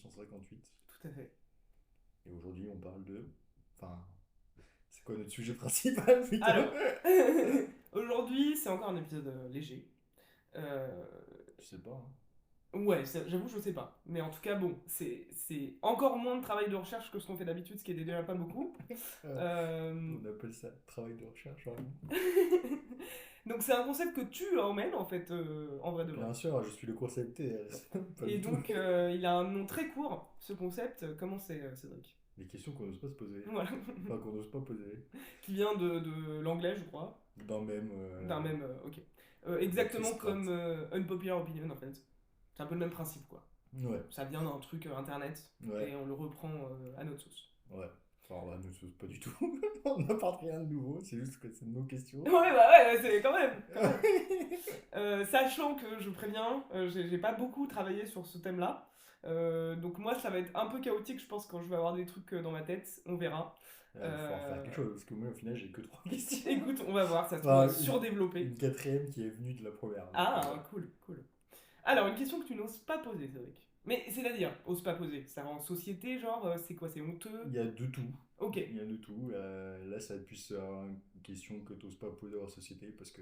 1858. Tout à fait. Et aujourd'hui, on parle de. Enfin, c'est quoi notre sujet principal, putain? Alors, aujourd'hui, c'est encore un épisode léger. Euh, Je sais pas. Hein. Ouais, j'avoue, je sais pas. Mais en tout cas, bon, c'est encore moins de travail de recherche que ce qu'on fait d'habitude, ce qui est déjà pas beaucoup. Euh, Euh, on appelle ça travail de recherche, vraiment. Donc c'est un concept que tu emmènes en fait, en vrai de vrai. Bien sûr, je suis le concepteur. Pas Et du tout. donc il a un nom très court, ce concept. Comment c'est, Cédric? Les questions qu'on n'ose pas se poser. Voilà. Enfin, qu'on n'ose pas poser. Qui vient de l'anglais, je crois. D'un même. D'un même. Ok. D'après Exactement Sprat. comme Unpopular Opinion en fait. C'est un peu le même principe quoi. Ouais, Ça vient d'un truc internet ouais, et on le reprend à notre sauce. ouais. Enfin, là, nous, pas du tout. On n'apporte rien de nouveau, c'est juste que c'est nos questions. Ouais, bah ouais, c'est quand même. Quand même. Sachant que je préviens, j'ai pas beaucoup travaillé sur ce thème-là. Donc moi, ça va être un peu chaotique, je pense, quand je vais avoir des trucs dans ma tête. On verra. Il va falloir faire Euh, quelque chose, parce que moi, au final, j'ai que trois questions. Écoute, on va voir, ça se trouve Enfin, surdéveloppé. une quatrième qui est venue de la première. Donc, Ah, cool, cool. Alors, une question que tu n'oses pas poser, Cédric. Mais c'est-à-dire, ose pas poser. Ça va en société, genre, c'est quoi, c'est honteux? il y a de tout. Ok, Il y a de tout. Là, ça va être plus une question que tu n'oses pas poser en société, parce que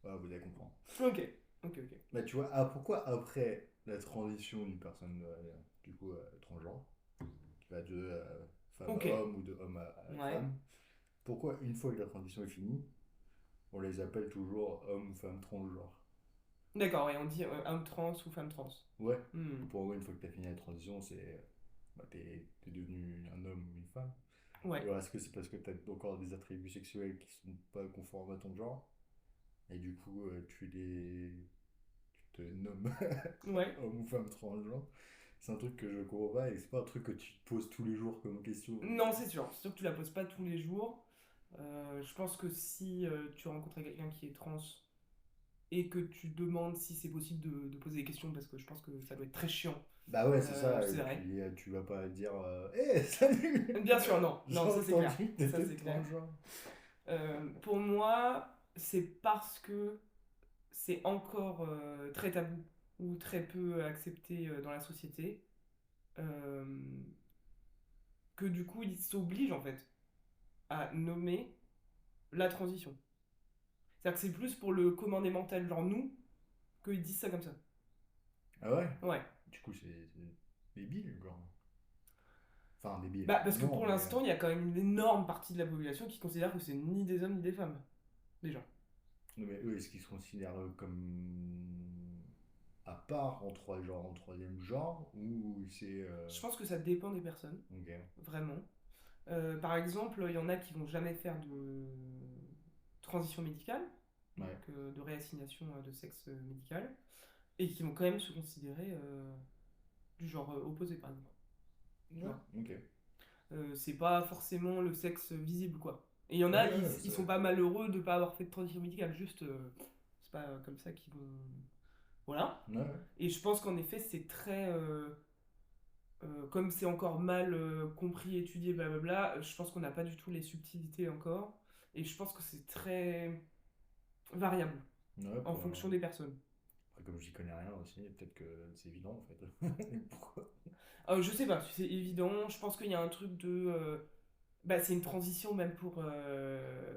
voilà, vous allez comprendre. ok, ok, ok. Bah, tu vois, pourquoi après la transition d'une personne du coup transgenre, qui va de femme Ok, à homme ou de homme à ouais. femme, pourquoi une fois que la transition est finie, on les appelle toujours homme ou femme transgenre? D'accord, ouais, on dit homme trans ou femme trans. Ouais. Hmm, Pour moi, une fois que tu as fini la transition, c'est bah, t'es devenu un homme ou une femme. ouais, Alors, est-ce que c'est parce que tu as encore des attributs sexuels qui sont pas conformes à ton genre et du coup tu te nommes ouais. homme ou femme transgenre? C'est un truc que je comprends pas et c'est pas un truc que tu te poses tous les jours comme question. Non, c'est sûr. C'est sûr que tu la poses pas tous les jours. Je pense que si tu rencontres quelqu'un qui est trans et que tu demandes si c'est possible de poser des questions, parce que je pense que ça doit être très chiant, Bah ouais, c'est ça. Et c'est vrai. puis tu vas pas dire hé, salut. Bien sûr, non. J'ai Non, ça c'est clair. entendu que Ça t'étais c'est clair. transgenre. Pour moi, c'est parce que c'est encore très tabou ou très peu accepté dans la société euh, que du coup ils s'obligent en fait à nommer la transition. C'est-à-dire que c'est plus pour le commun des mortels, genre nous, qu'ils disent ça comme ça. Ah ouais. Ouais. Du coup, c'est débile, genre. Enfin, débile. Bah, parce que Non, pour mais. l'instant, il y a quand même une énorme partie de la population qui considère que c'est ni des hommes ni des femmes. Déjà. Non, mais eux, est-ce qu'ils se considèrent comme à part en trois genres, en troisième genre, ou c'est. Je pense que ça dépend des personnes, Ok. vraiment. Par exemple, il y en a qui vont jamais faire de transition médicale, Ouais. donc de réassignation de sexe médical, et qui vont quand même se considérer du genre opposé, par exemple. Tu Ouais, vois. ok. C'est pas forcément le sexe visible, quoi. Et il y en Ouais, a, ouais, ouais, ils ça. sont pas malheureux de pas avoir fait de transition médicale, juste c'est pas comme ça qu'ils vont. Voilà. Ouais, ouais. Et je pense qu'en effet, c'est très. Comme c'est encore mal compris, étudié, blablabla, je pense qu'on n'a pas du tout les subtilités encore. Et je pense que c'est très variable Ouais, en fonction pour. des personnes. Après, comme j'y connais rien aussi, peut-être que c'est évident en fait. Pourquoi? Je sais pas si c'est évident, je pense qu'il y a un truc de. Bah, c'est une transition même pour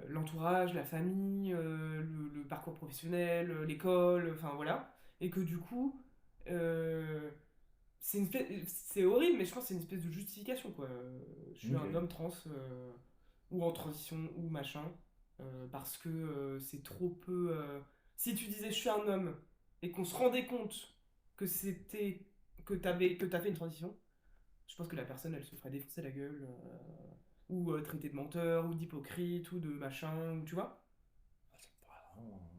l'entourage, la famille, le parcours professionnel, l'école, enfin voilà. Et que du coup, euh, c'est horrible, mais je pense que c'est une espèce de justification, quoi. Je suis Ok. un homme trans, ou en transition, ou machin, parce que c'est trop peu. Si tu disais je suis un homme, et qu'on se rendait compte que c'était. Que t'as fait une transition, je pense que la personne, elle se ferait défoncer la gueule, ou traiter de menteur, ou d'hypocrite, ou de machin, ou tu vois. Ah, ça me paraît vraiment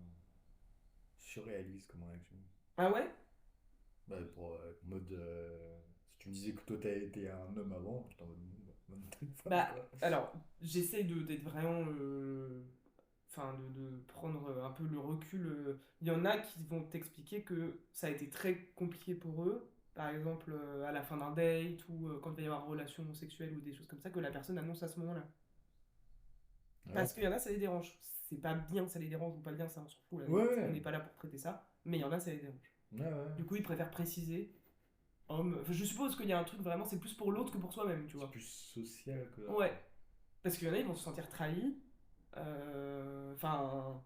surréaliste comme réaction. Ah ouais? Bah, pour en mode. Si tu me disais que toi t'as été un homme avant, j'étais en mode. Bon, bah, t'es une femme Bah, quoi. alors, j'essaie d'être vraiment. Enfin, de prendre un peu le recul. Il y en a qui vont t'expliquer que ça a été très compliqué pour eux. Par exemple, à la fin d'un date, ou quand il va y avoir relation sexuelle, ou des choses comme ça, que la personne annonce à ce moment-là. Ah ouais. Parce qu'il y en a, ça les dérange. C'est pas bien que ça les dérange ou pas bien, ça on s'en fout, à la Ouais, limite. On ouais. n'est pas là pour traiter ça. Mais il y en a, ça les dérange. Ouais, ouais. Du coup, ils préfèrent préciser. homme. Enfin, je suppose qu'il y a un truc vraiment, c'est plus pour l'autre que pour soi-même, tu C'est vois. plus social que. Ouais. Parce qu'il y en a, ils vont se sentir trahis. Enfin.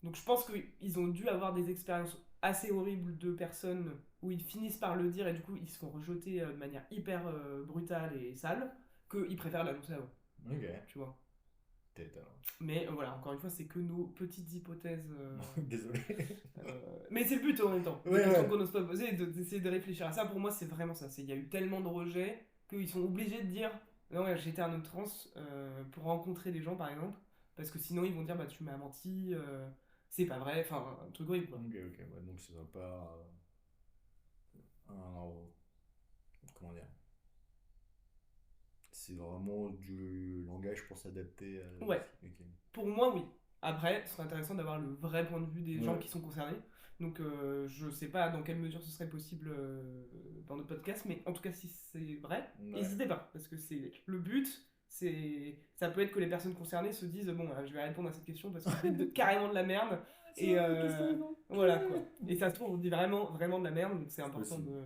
Donc je pense qu'ils ont dû avoir des expériences assez horribles de personnes où ils finissent par le dire et du coup ils se font rejeter de manière hyper brutale et sale, qu'ils préfèrent l'annoncer avant, Ok. tu vois. Peut-être alors. Mais voilà, encore une fois, c'est que nos petites hypothèses. Désolé. Mais c'est le but en même temps. Des Ouais, questions ouais. qu'on n'ose pas poser, d'essayer de réfléchir à ça. Pour moi, c'est vraiment ça. Il y a eu tellement de rejets qu'ils sont obligés de dire non, ouais, j'étais un homme trans pour rencontrer des gens, par exemple. Parce que sinon, ils vont dire bah, tu m'as menti, c'est pas vrai. Enfin, un truc horrible, quoi. Ok, ok. Ouais, donc ça va pas. Un. Comment dire? C'est vraiment du langage pour s'adapter à. Ouais, Ok. pour moi, oui. Après, ce serait intéressant d'avoir le vrai point de vue des gens Ouais. qui sont concernés. Donc, je sais pas dans quelle mesure ce serait possible dans notre podcast, mais en tout cas, si c'est vrai, Ouais. n'hésitez pas, parce que c'est le but. Ça peut être que les personnes concernées se disent bon, je vais répondre à cette question parce que c'est carrément de la merde. C'est Et vrai, qu'est-ce qu'on a. voilà quoi. Et ça se trouve, on dit vraiment, vraiment de la merde, donc c'est C'est important possible. de.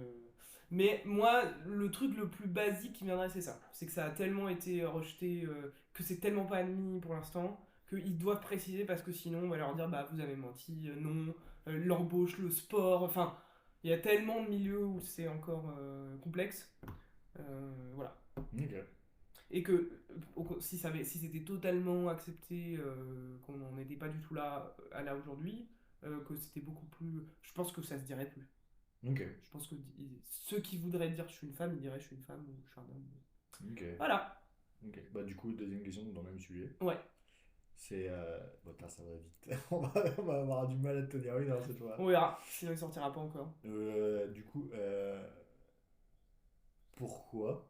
Mais moi, le truc le plus basique qui viendrait, c'est ça. C'est que ça a tellement été rejeté, que c'est tellement pas admis pour l'instant qu'ils doivent préciser parce que sinon on va leur dire bah vous avez menti, non, l'embauche, le sport, enfin il y a tellement de milieux où c'est encore complexe, voilà. Ok. Et que si c'était totalement accepté, qu'on n'en était pas du tout là à là aujourd'hui, que c'était beaucoup plus, je pense que ça se dirait plus. Ok. Je pense que ceux qui voudraient dire je suis une femme, ils diraient je suis une femme ou je suis un homme. Ok. Voilà, Ok. Bah, du coup, deuxième question dans le même sujet. ouais, C'est. Bon, putain, ça va vite. On va avoir du mal à tenir une heure cette fois. on verra, sinon il sortira pas encore. Du coup, pourquoi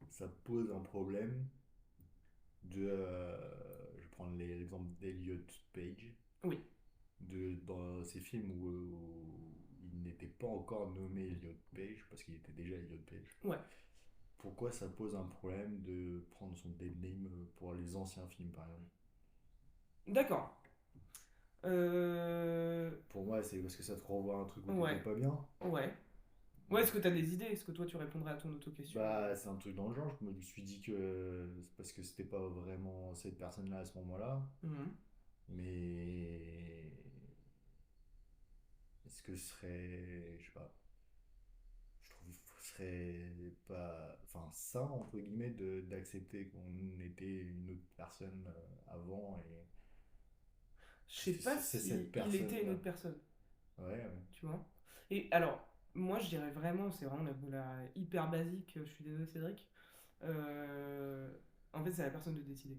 ça pose un problème de. Je vais prendre l'exemple d'Elliot Page. Oui, Dans ces films où il n'était pas encore nommé Elliot Page, parce qu'il était déjà Elliot Page. ouais, Pourquoi ça pose un problème de prendre son dead name pour les anciens films, par exemple? d'accord. Euh... Pour moi, c'est parce que ça te renvoie à un truc où t'étais Ouais, pas bien. ouais. Ouais, est-ce que t'as des idées? Est-ce que toi tu répondrais à ton auto-question? Bah, c'est un truc dans le genre. Je me suis dit que c'est parce que c'était pas vraiment cette personne-là à ce moment-là. Mhm. Mais est-ce que ce serait, je sais pas, je trouve que ce serait pas, enfin, sain entre guillemets d'accepter qu'on était une autre personne avant et Je parce sais que pas c'est cette si il était une personne-là. autre personne, Ouais, ouais. tu vois. Et alors, moi je dirais vraiment, c'est vraiment hyper basique, je suis désolé Cédric. Euh, En fait, c'est à la personne de décider.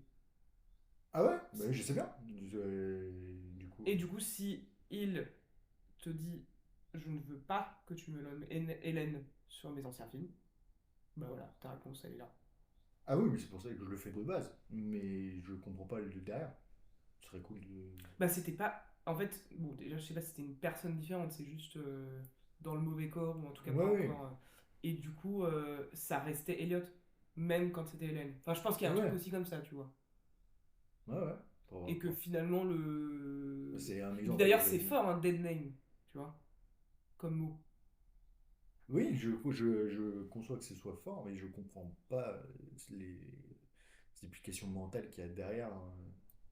Ah ouais? Bah, je sais bien. Du coup. Et du coup, si il te dit je ne veux pas que tu me nommes Hélène sur mes anciens films, bah voilà, ta réponse elle est là. Ah oui, mais c'est pour ça que je le fais de base. Mais je comprends pas le derrière. Ce serait cool de. Bah c'était pas. En fait, bon, déjà, je sais pas si c'était une personne différente, c'est juste dans le mauvais corps, ou en tout cas pas Ouais, ouais. encore. Et du coup, ça restait Elliot, même quand c'était Hélène. Enfin, je pense qu'il y a un truc Ouais. aussi comme ça, tu vois. Ouais, ouais. Et que finalement, le. C'est un Et puis exemple d'ailleurs, c'est exagéré. fort, un dead name, tu vois, comme mot. Oui, je conçois que ce soit fort, mais je comprends pas les implications mentales qu'il y a derrière, hein.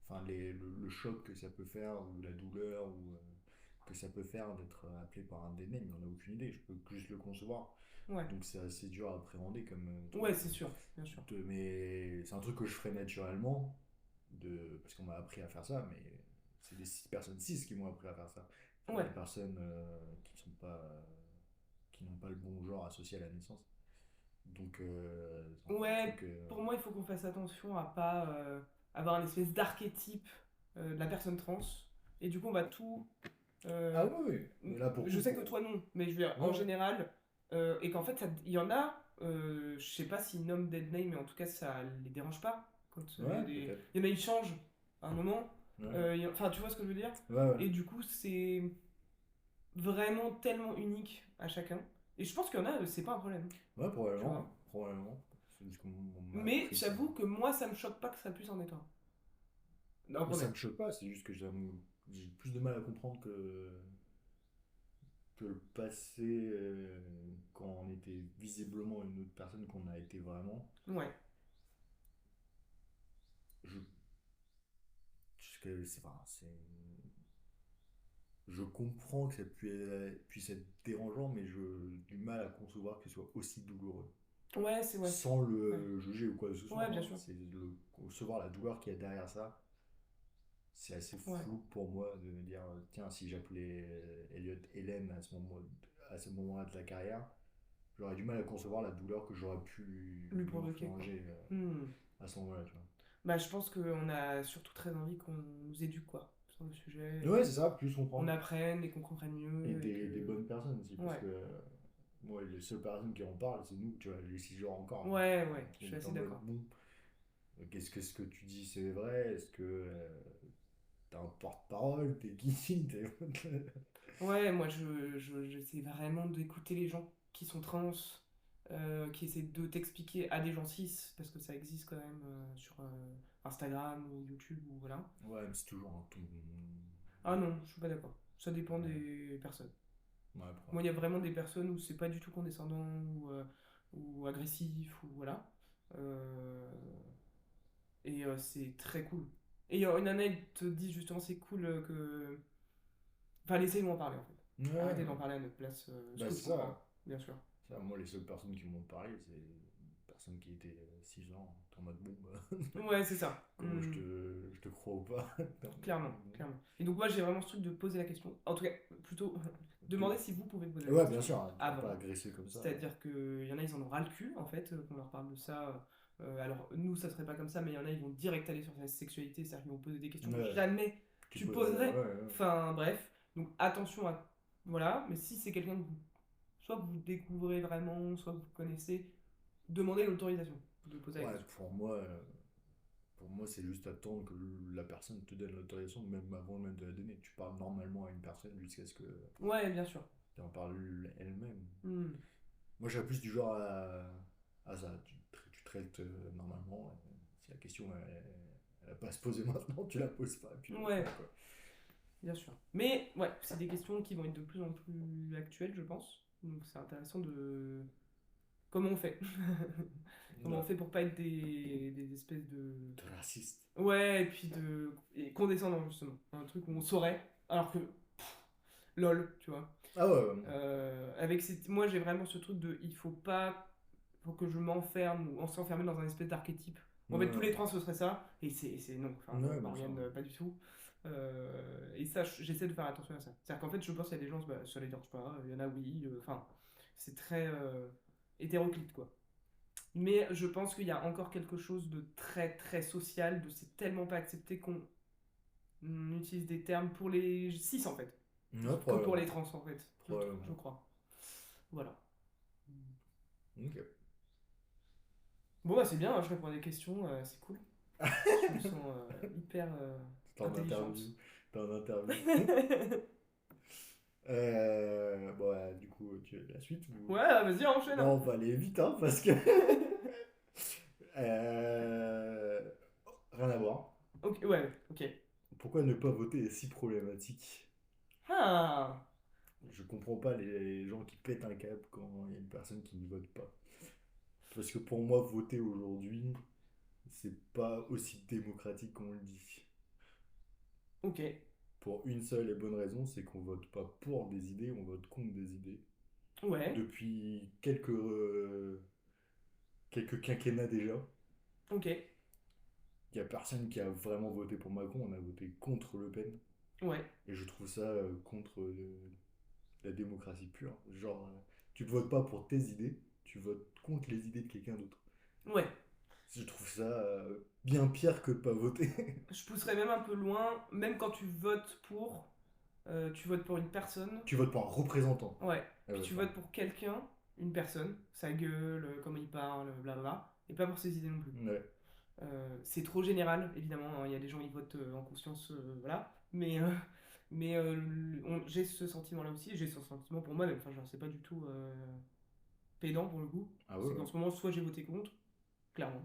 Enfin, le choc que ça peut faire, ou la douleur, ou que ça peut faire d'être appelé par un des names, on n'a aucune idée. Je peux que juste le concevoir. Ouais, Donc c'est assez dur à appréhender comme ouais, truc. c'est sûr, bien sûr. Mais c'est un truc que je ferais naturellement, parce qu'on m'a appris à faire ça, mais c'est des personnes cis qui m'ont appris à faire ça. C'est pas Ouais, des personnes qui n'ont pas le bon genre associé à la naissance. Donc, c'est un ouais, truc. pour moi, il faut qu'on fasse attention à pas avoir une espèce d'archétype de la personne trans. Et du coup, on va tout. Ah euh, oui, oui. Mais là, pour je tout, sais que toi non, mais je veux dire, Ouais, en ouais. général, et qu'en fait, il y en a, je sais pas s'ils nomment dead name, mais en tout cas, ça les dérange pas. Quand il y a Ouais, des. peut-être. Il y en a, ils changent à un moment. Ouais, Enfin, tu vois ce que je veux dire? ouais. Ouais. Et du coup, c'est vraiment tellement unique à chacun. Et je pense qu'il y en a, c'est pas un problème, Ouais, tu vois. probablement. Probablement. C'est juste qu'on m'a Mais appris ça. j'avoue que moi, ça me choque pas que ça puisse en être un Mais ça problème. me choque pas, c'est juste que j'ai plus de mal à comprendre que le passé, quand on était visiblement une autre personne qu'on a été vraiment, Ouais, je, je comprends que ça puisse être dérangeant, mais j'ai du mal à concevoir que ce soit aussi douloureux. ouais, c'est ouais. Sans Ouais, le juger ou quoi que ce soit, ouais, bien hein, sûr. c'est concevoir la douleur qu'il y a derrière ça. C'est assez Ouais. flou pour moi de me dire, tiens, si j'appelais Elliot Hélène à ce moment-là de la carrière, j'aurais du mal à concevoir la douleur que j'aurais pu Lui lui provoquer, quoi. infliger Hmm. à ce moment-là, tu Bah, je pense qu'on a surtout très envie qu'on nous éduque, quoi, sur le sujet, vois. et Ouais, c'est ça, plus on qu'on prend. apprenne et qu'on comprenne Et mieux, et des que... bonnes personnes aussi, parce Ouais, que moi, les seules personnes qui en parlent, c'est nous, tu vois, les 6 jours encore, hein. ouais, ouais, je On suis est en assez mode, d'accord. bon, qu'est-ce que ce que tu dis, c'est vrai? Est-ce que t'as un porte-parole? T'es qui? Ouais, moi, j'essaie vraiment d'écouter les gens qui sont trans, qui essaient de t'expliquer à des gens cis, parce que ça existe quand même sur Instagram ou YouTube, ou voilà. Ouais, mais c'est toujours un ton. Ah non, je suis pas d'accord. Ça dépend Ouais, des personnes. ouais, Moi, il y a vraiment des personnes où c'est pas du tout condescendant ou agressif ou voilà. Euh, et c'est très cool. Et une nana, elle te dit justement c'est cool que. Enfin, laissez-nous en parler en fait. ouais, Arrêtez ouais. d'en parler à notre place, ce Bah, que je c'est comprends, ça. hein, bien sûr. Ça, moi, les seules personnes qui m'ont parlé, c'est une personne qui était 6 ans, en mode bon, bah, Ouais, c'est ça. je te crois ou pas. Non, Clairement, bon. clairement. Et donc, moi, j'ai vraiment ce truc de poser la question. En tout cas, plutôt demander si vous pouvez poser la Ouais, bien question sûr, hein, tu vas pas avant. agresser comme ça. C'est-à-dire qu'il y en a, ils en ont ras le cul, en fait, qu'on leur parle de ça. Alors, nous, ça serait pas comme ça, mais il y en a, ils vont direct aller sur la sexualité, c'est-à-dire qu'ils vont poser des questions que Ouais, jamais tu tu poserais. Ouais, poserais. ouais. Enfin, bref. Donc, attention à. Voilà, mais si c'est quelqu'un que vous. Soit que vous découvrez vraiment, soit que vous connaissez, demandez l'autorisation de poser la Ouais, question. pour moi, c'est juste attendre que la personne te donne l'autorisation, même avant même de la donner. Tu parles normalement à une personne jusqu'à ce que Ouais, bien sûr. tu en parles elle-même. Hmm. Moi, j'ai plus du genre à ça. Tu traites normalement. Si la question elle va pas à se poser maintenant, tu la poses pas. Et puis Ouais, voilà quoi. bien sûr. Mais ouais, c'est des questions qui vont être de plus en plus actuelles, je pense. Donc c'est intéressant de... Comment on fait? Comment on Ouais. fait pour pas être des espèces de... De raciste. Ouais, et puis de... Et condescendant, justement. Un truc où on saurait, alors que... Lol, tu vois. Ah ouais. Moi, j'ai vraiment ce truc de... Il faut pas... Faut que je m'enferme ou on s'enfermer dans un espèce d'archétype. En fait, tous les Ouais, trans, ce serait ça. Et c'est non. Enfin, non, ouais, bien sûr. Morgane, pas du tout. Et ça, j'essaie de faire attention à ça. C'est-à-dire qu'en fait, je pense qu'il y a des gens, bah, ça les dérange pas. Il y en a, oui. Enfin, c'est très hétéroclite, quoi. Mais je pense qu'il y a encore quelque chose de très, très social, de c'est tellement pas accepté qu'on utilise des termes pour les cis, en fait. Ouais, Plus que pour probablement. les trans, en fait. Je Probablement. crois. Voilà. Ok. Bon, bah c'est bien, hein, je réponds à des questions, c'est cool. Je me sens hyper T'es en interview. intelligente. T'es en interview. Bon, du coup, tu veux la suite ou... Ouais, vas-y, enchaîne, Non, hein. on va aller vite, hein, parce que... Euh, Rien à voir. Ok, ouais, ok. Pourquoi ne pas voter est si problématique? Ah, Je comprends pas les gens qui pètent un câble quand il y a une personne qui ne vote pas. Parce que pour moi, voter aujourd'hui, c'est pas aussi démocratique qu'on le dit. ok. Pour une seule et bonne raison, c'est qu'on vote pas pour des idées, on vote contre des idées. Ouais, Depuis quelques quinquennats déjà, ok. il y a personne qui a vraiment voté pour Macron, on a voté contre Le Pen. Ouais, Et je trouve ça contre la démocratie pure. Genre, tu ne votes pas pour tes idées, tu votes contre les idées de quelqu'un d'autre. ouais. Je trouve ça bien pire que de pas voter. Je pousserais même un peu loin, même quand tu votes pour une personne, Tu votes pour un représentant. ouais. Ah Puis ouais, tu pardon. votes pour quelqu'un, une personne, sa gueule, comment il parle, blablabla, et pas pour ses idées non plus. Ouais. C'est trop général, évidemment, hein. Il y a des gens qui votent en conscience, voilà. Mais j'ai ce sentiment-là aussi, j'ai ce sentiment pour moi-même. Enfin, genre, c'est pas du tout pédant pour le coup. Ah ouais, C'est ouais. qu'en ce moment, soit j'ai voté contre, clairement.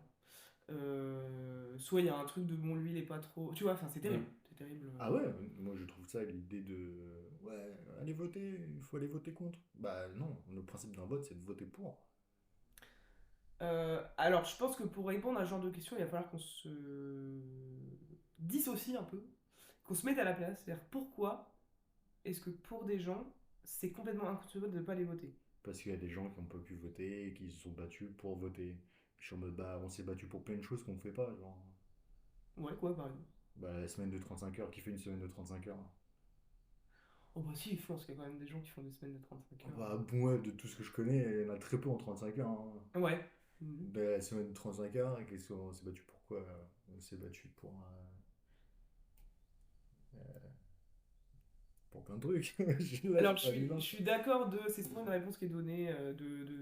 Soit il y a un truc de bon, lui, il est pas trop. Tu vois, enfin, c'est Ouais. terrible. C'est terrible. Ah ouais, moi je trouve ça l'idée de ouais, allez voter, il faut aller voter contre. Bah non, le principe d'un vote c'est de voter pour. Alors, je pense que pour répondre à ce genre de questions, il va falloir qu'on se dissocie un peu, qu'on se mette à la place. C'est-à-dire, pourquoi est-ce que pour des gens, c'est complètement inconcevable de ne pas les voter? Parce qu'il y a des gens qui n'ont pas pu voter et qui se sont battus pour voter. Je suis en mode bah on s'est battu pour plein de choses qu'on ne fait pas, genre. Ouais, quoi, par exemple? Bah la semaine de 35 heures, qui fait une semaine de 35 heures? Oh bah si, je pense qu'il y a quand même des gens qui font des semaines de 35 heures. Bah bon ouais, de tout ce que je connais, il y en a très peu en 35 heures, hein. Ouais. Mhm. De la semaine de 35 heures, qu'est-ce qu'on s'est battu pour quoi? On s'est battu pour plein de trucs. Là, j'ai Alors, pas je d'exemple. suis d'accord de. C'est souvent une réponse qui est donnée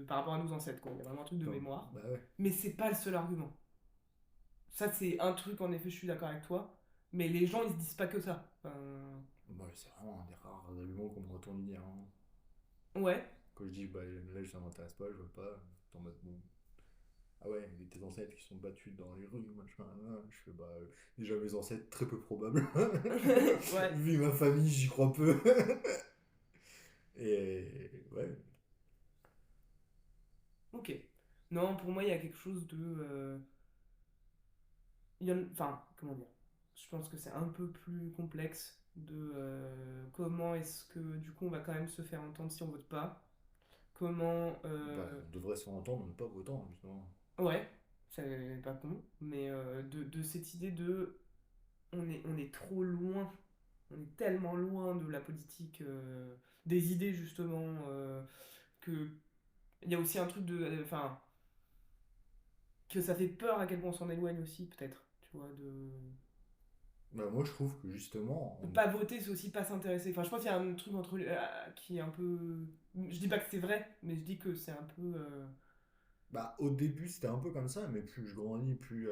par rapport à nos ancêtres, quoi. Il y a vraiment un truc de Non, mémoire. bah ouais. Mais c'est pas le seul argument. Ça, c'est un truc, en effet, je suis d'accord avec toi. Mais les gens, ils se disent pas que ça. Bah, c'est vraiment un des rares arguments qu'on me retourne dire, hein. Ouais. Quand je dis bah là ça m'intéresse pas, je veux pas, t'es en mode bon. Ah ouais, mais tes ancêtres qui sont battus dans les rues, machin, là. Je fais bah déjà mes ancêtres très peu probable. Ouais. Vu ma famille, j'y crois peu. Et ouais, Ok. Non, pour moi, il y a quelque chose de. Enfin, comment dire? Je pense que c'est un peu plus complexe de comment est-ce que du coup on va quand même se faire entendre si on vote pas. Comment. bah on devrait s'en entendre en ne pas votant, justement. Ouais, c'est pas con, mais de cette idée de. On est trop loin, on est tellement loin de la politique, des idées justement, que. Il y a aussi un truc de. Enfin, que ça fait peur à quel point on s'en éloigne aussi, peut-être. Tu vois, de. Bah moi je trouve que justement, Ne pas voter, c'est aussi pas s'intéresser. Enfin, je pense qu'il y a un truc entre qui est un peu. Je dis pas que c'est vrai, mais je dis que c'est un peu. bah au début c'était un peu comme ça, mais plus je grandis, plus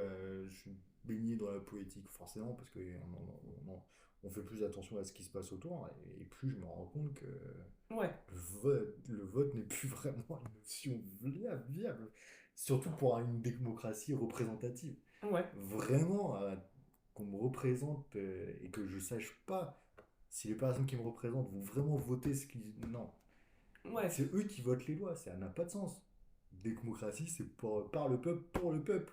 je suis baigné dans la politique forcément, parce qu'on on fait plus attention à ce qui se passe autour, et plus je me rends compte que Ouais, le vote n'est plus vraiment une option viable, surtout pour une démocratie représentative. ouais, Vraiment, qu'on me représente et que je sache pas si les personnes qui me représentent vont vraiment voter ce qu'ils... Non, ouais, c'est eux qui votent les lois, ça n'a pas de sens. Démocratie, c'est par le peuple, pour le peuple.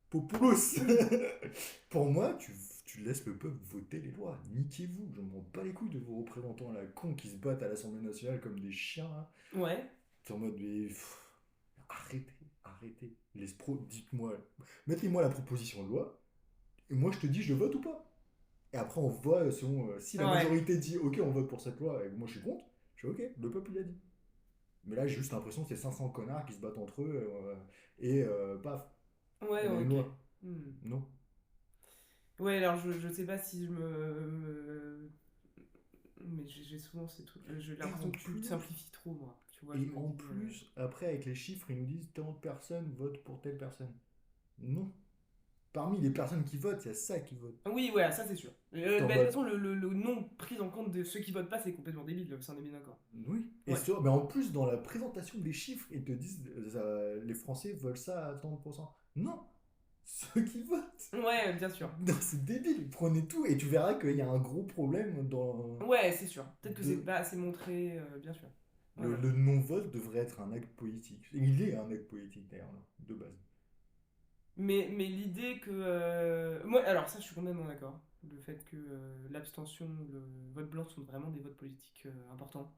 Populus. oui, Pour moi, tu laisses le peuple voter les lois. Niquez-vous, je m'en bats les couilles de vos représentants à la con qui se battent à l'Assemblée nationale comme des chiens, là. ouais, T'es en mode, mais arrêtez, arrêtez. Dites-moi, mettez-moi la proposition de loi, et moi je te dis je vote ou pas. Et après on voit si la ouais, majorité dit ok on vote pour cette loi et que moi je suis contre, je fais ok, le peuple il a dit. Mais là j'ai juste l'impression que c'est 500 connards qui se battent entre eux et paf, ouais, on a une ok. loi. Hmm. Non. Ouais, alors je sais pas si je mais j'ai souvent ces trucs. J'ai Et en l'impression que tu plus, simplifies trop, moi. Tu vois, je et me en dis. plus, après avec les chiffres, ils nous disent tant de personnes votent pour telle personne. Non. Parmi les personnes qui votent, il y a ça qui vote. Oui, ouais, ça c'est sûr. T'es en Bah, de toute mode, façon, le non pris en compte de ceux qui votent pas, c'est complètement débile, ça on est bien d'accord. oui. Ouais, Mais en plus, dans la présentation des chiffres, ils te disent les Français veulent ça à 30%. Non, ceux qui votent. ouais, bien sûr. Non, c'est débile. Prenez tout et tu verras qu'il y a un gros problème dans. Ouais, c'est sûr. Peut-être que c'est De... pas assez montré, bien sûr. Ouais, Le, ouais. le non-vote devrait être un acte politique. Et il est un acte politique d'ailleurs, là, de base. Mais l'idée que. Moi, alors ça, je suis complètement d'accord. Le fait que l'abstention, le vote blanc sont vraiment des votes politiques importants.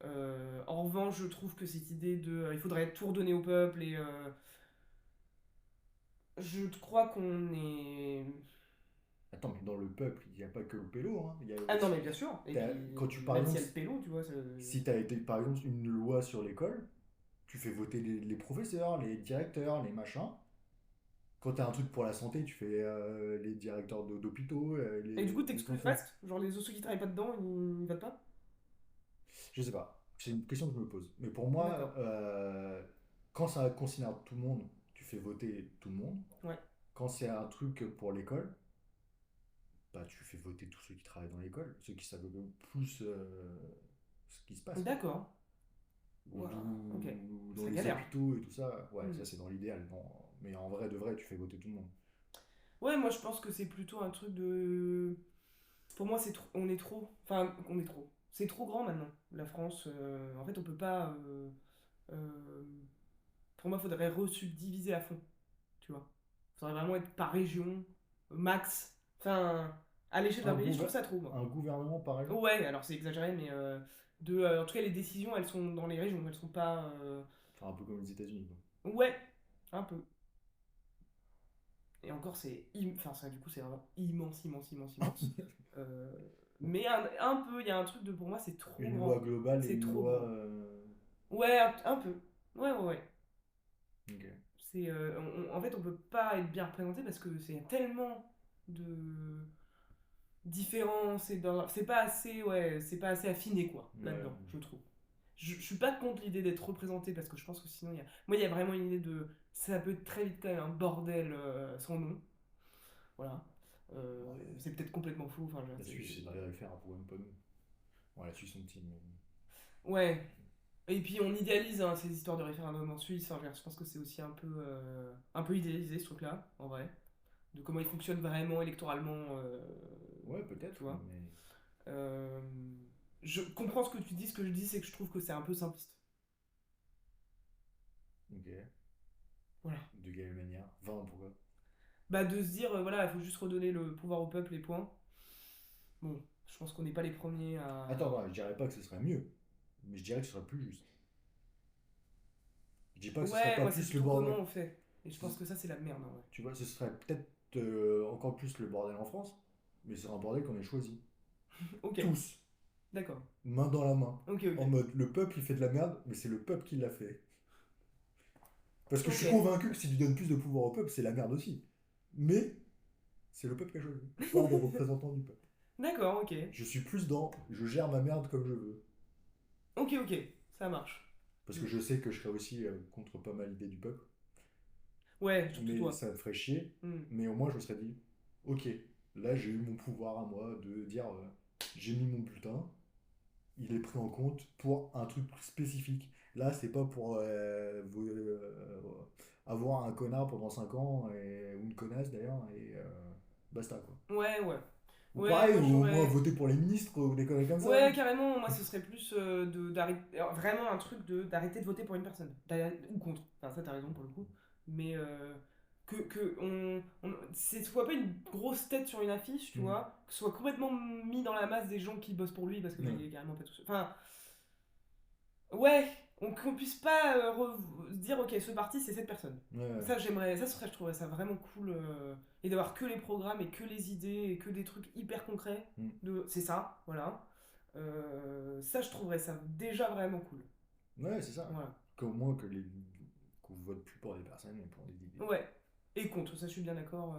En revanche, je trouve que cette idée de. Il faudrait tout redonner au peuple et. Je crois qu'on est. Attends, mais dans le peuple, il n'y a pas que le pélo, hein. Il y a Ah non, aussi. mais bien sûr. Et puis, Quand tu, par même s'il exemple, y a le pélo, tu vois. si tu as été, par exemple, une loi sur l'école, tu fais voter les professeurs, les directeurs, les machins. Quand tu as un truc pour la santé, tu fais les directeurs d'hôpitaux, Et du coup, les t'exclus enfants. presque. Genre, les ceux qui travaillent pas dedans, ils votent pas. Je sais pas. C'est une question que je me pose. Mais pour moi, D'accord. quand ça concerne tout le monde, tu fais voter tout le monde. Ouais. Quand c'est un truc pour l'école, bah tu fais voter tous ceux qui travaillent dans l'école, ceux qui savent le plus ce qui se passe, quoi. D'accord. Ou Waouh. Ok. dans Ça les galère. hôpitaux et tout ça. Ouais, Hmm. ça c'est dans l'idéal. Non. Mais en vrai de vrai, tu fais voter tout le monde. Ouais, moi je pense que c'est plutôt un truc de. Pour moi, on est trop. Enfin, on est trop. C'est trop grand maintenant, la France. En fait, on peut pas. Euh, pour moi, il faudrait resubdiviser à fond, tu vois. Il faudrait vraiment être par région, max. Enfin, à l'échelle d'un Un, pays, je trouve gouver- ça trop, moi. un gouvernement par exemple. Ouais, alors c'est exagéré, mais en tout cas, les décisions, elles sont dans les régions, elles sont pas. Enfin, un peu comme les États-Unis, quoi. Ouais, un peu. Et encore, enfin, ça, du coup, c'est vraiment immense, immense, immense, immense. Euh, mais un peu, il y a un truc de, pour moi, c'est trop Une loi grand. globale et C'est une trop loi. grand. Ouais, un peu. Ouais, ouais, ouais. Ok. En fait, on peut pas être bien représenté parce que c'est tellement de différences c'est pas assez, ouais, c'est pas assez affiné, quoi, Ouais. là-dedans, je trouve. Je suis pas contre l'idée d'être représenté parce que je pense que sinon, moi, il y a vraiment une idée de. Ça peut être très vite quand même un bordel sans nom. Voilà. Ouais. C'est peut-être complètement faux. Enfin, La Suisse, c'est de le faire, pour même pas nous. Ouais, la Suisse, on petit, mais. ouais. Et puis on idéalise hein, ces histoires de référendum en Suisse. Enfin, je pense que c'est aussi un peu idéalisé ce truc-là, en vrai. De comment il fonctionne vraiment électoralement. Ouais, peut-être, Tu vois. mais. Euh, je comprends ce que tu dis. Ce que je dis, c'est que je trouve que c'est un peu simpliste. Ok. Voilà. De quelle manière? Enfin, pourquoi? Bah, de se dire, voilà, il faut juste redonner le pouvoir au peuple et point. Bon, je pense qu'on n'est pas les premiers à. Attends, je dirais pas que ce serait mieux, mais je dirais que ce serait plus juste. Je dis pas que ce serait Ouais, pas moi, c'est plus le plutôt comment bordel. on fait. Et je pense que ça, c'est la merde, en vrai. Tu vois, ce serait peut-être encore plus le bordel en France, mais c'est un bordel qu'on ait choisi. Ok, Tous, d'accord. main dans la main. Ok, En ok. mode, le peuple il fait de la merde, mais c'est le peuple qui l'a fait. Parce que je Ok. suis convaincu que si tu donnes plus de pouvoir au peuple, c'est la merde aussi. Mais c'est le peuple qui a choisi, par des représentants du peuple. D'accord, ok. Je suis plus dans, je gère ma merde comme je veux. Ok, ok. Ça marche. Parce Mm. que je sais que je serai aussi contre pas mal l'idée du peuple. Ouais, surtout Mais toi. ça me ferait chier. Mm. Mais au moins, je me serais dit, ok, là j'ai eu mon pouvoir à moi de dire, j'ai mis mon bulletin, il est pris en compte pour un truc spécifique. Là, c'est pas pour avoir un connard pendant 5 ans, ou une connasse d'ailleurs, et basta quoi. Ouais, ouais. Ou Ouais, pareil, moi ou au moins j'aurais. voter pour les ministres, ou des conneries comme ça. Ouais, carrément, moi ce serait plus d'arrêter. Vraiment un truc d'arrêter de voter pour une personne. Ou contre. Enfin, ça t'as raison pour le coup. Mais ce soit pas une grosse tête sur une affiche, tu Hmm. vois. Que ce soit complètement mis dans la masse des gens qui bossent pour lui parce que bah, Ouais. il est carrément pas tout seul. Enfin, ouais, qu'on puisse pas se dire, ok, ce parti c'est cette personne. Ouais, ouais. Ça, j'aimerais, je trouverais ça vraiment cool. Et d'avoir que les programmes et que les idées et que des trucs hyper concrets. Hmm. C'est ça, voilà. Ça, je trouverais ça déjà vraiment cool. Ouais, c'est ça. Voilà. Qu'au moins qu'on vote plus pour des personnes, mais pour des idées. Ouais. Et contre, ça, je suis bien d'accord.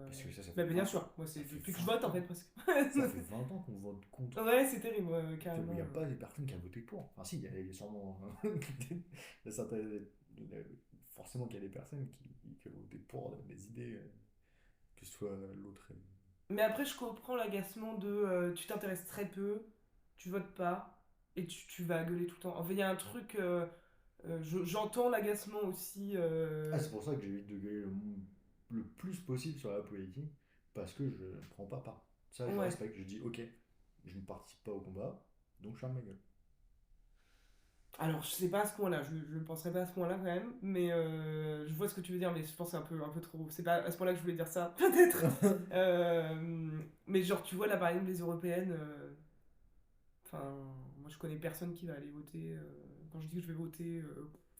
Parce que ça Bah, fait bien 20, sûr, moi, ça c'est fait depuis que je 20 vote en fait ans. presque. Ça fait 20 ans qu'on vote contre. Ouais, c'est terrible, Il carrément. n'y a pas des personnes qui ont voté pour. Enfin, si, il y a sûrement. Il y a certaines- forcément qu'il y a des personnes qui ont voté pour des idées, que ce soit l'autre. Mais après, je comprends l'agacement de tu t'intéresses très peu, tu votes pas, et tu vas gueuler tout le temps. En fait, il y a un truc. J'entends l'agacement aussi. Ah, c'est pour ça que j'évite de gueuler le plus possible sur la politique, parce que je ne prends pas part. Ça, je Ouais. respecte. Je dis, ok, je ne participe pas au combat, donc je ferme ma gueule. Alors, je sais pas à ce point-là, je ne penserais pas à ce point-là quand même, mais je vois ce que tu veux dire, mais je pense que c'est un peu trop. C'est pas à ce point-là que je voulais dire ça, peut-être. Mais genre, tu vois, là, par exemple, les européennes, enfin, moi je connais personne qui va aller voter. Quand je dis que je vais voter,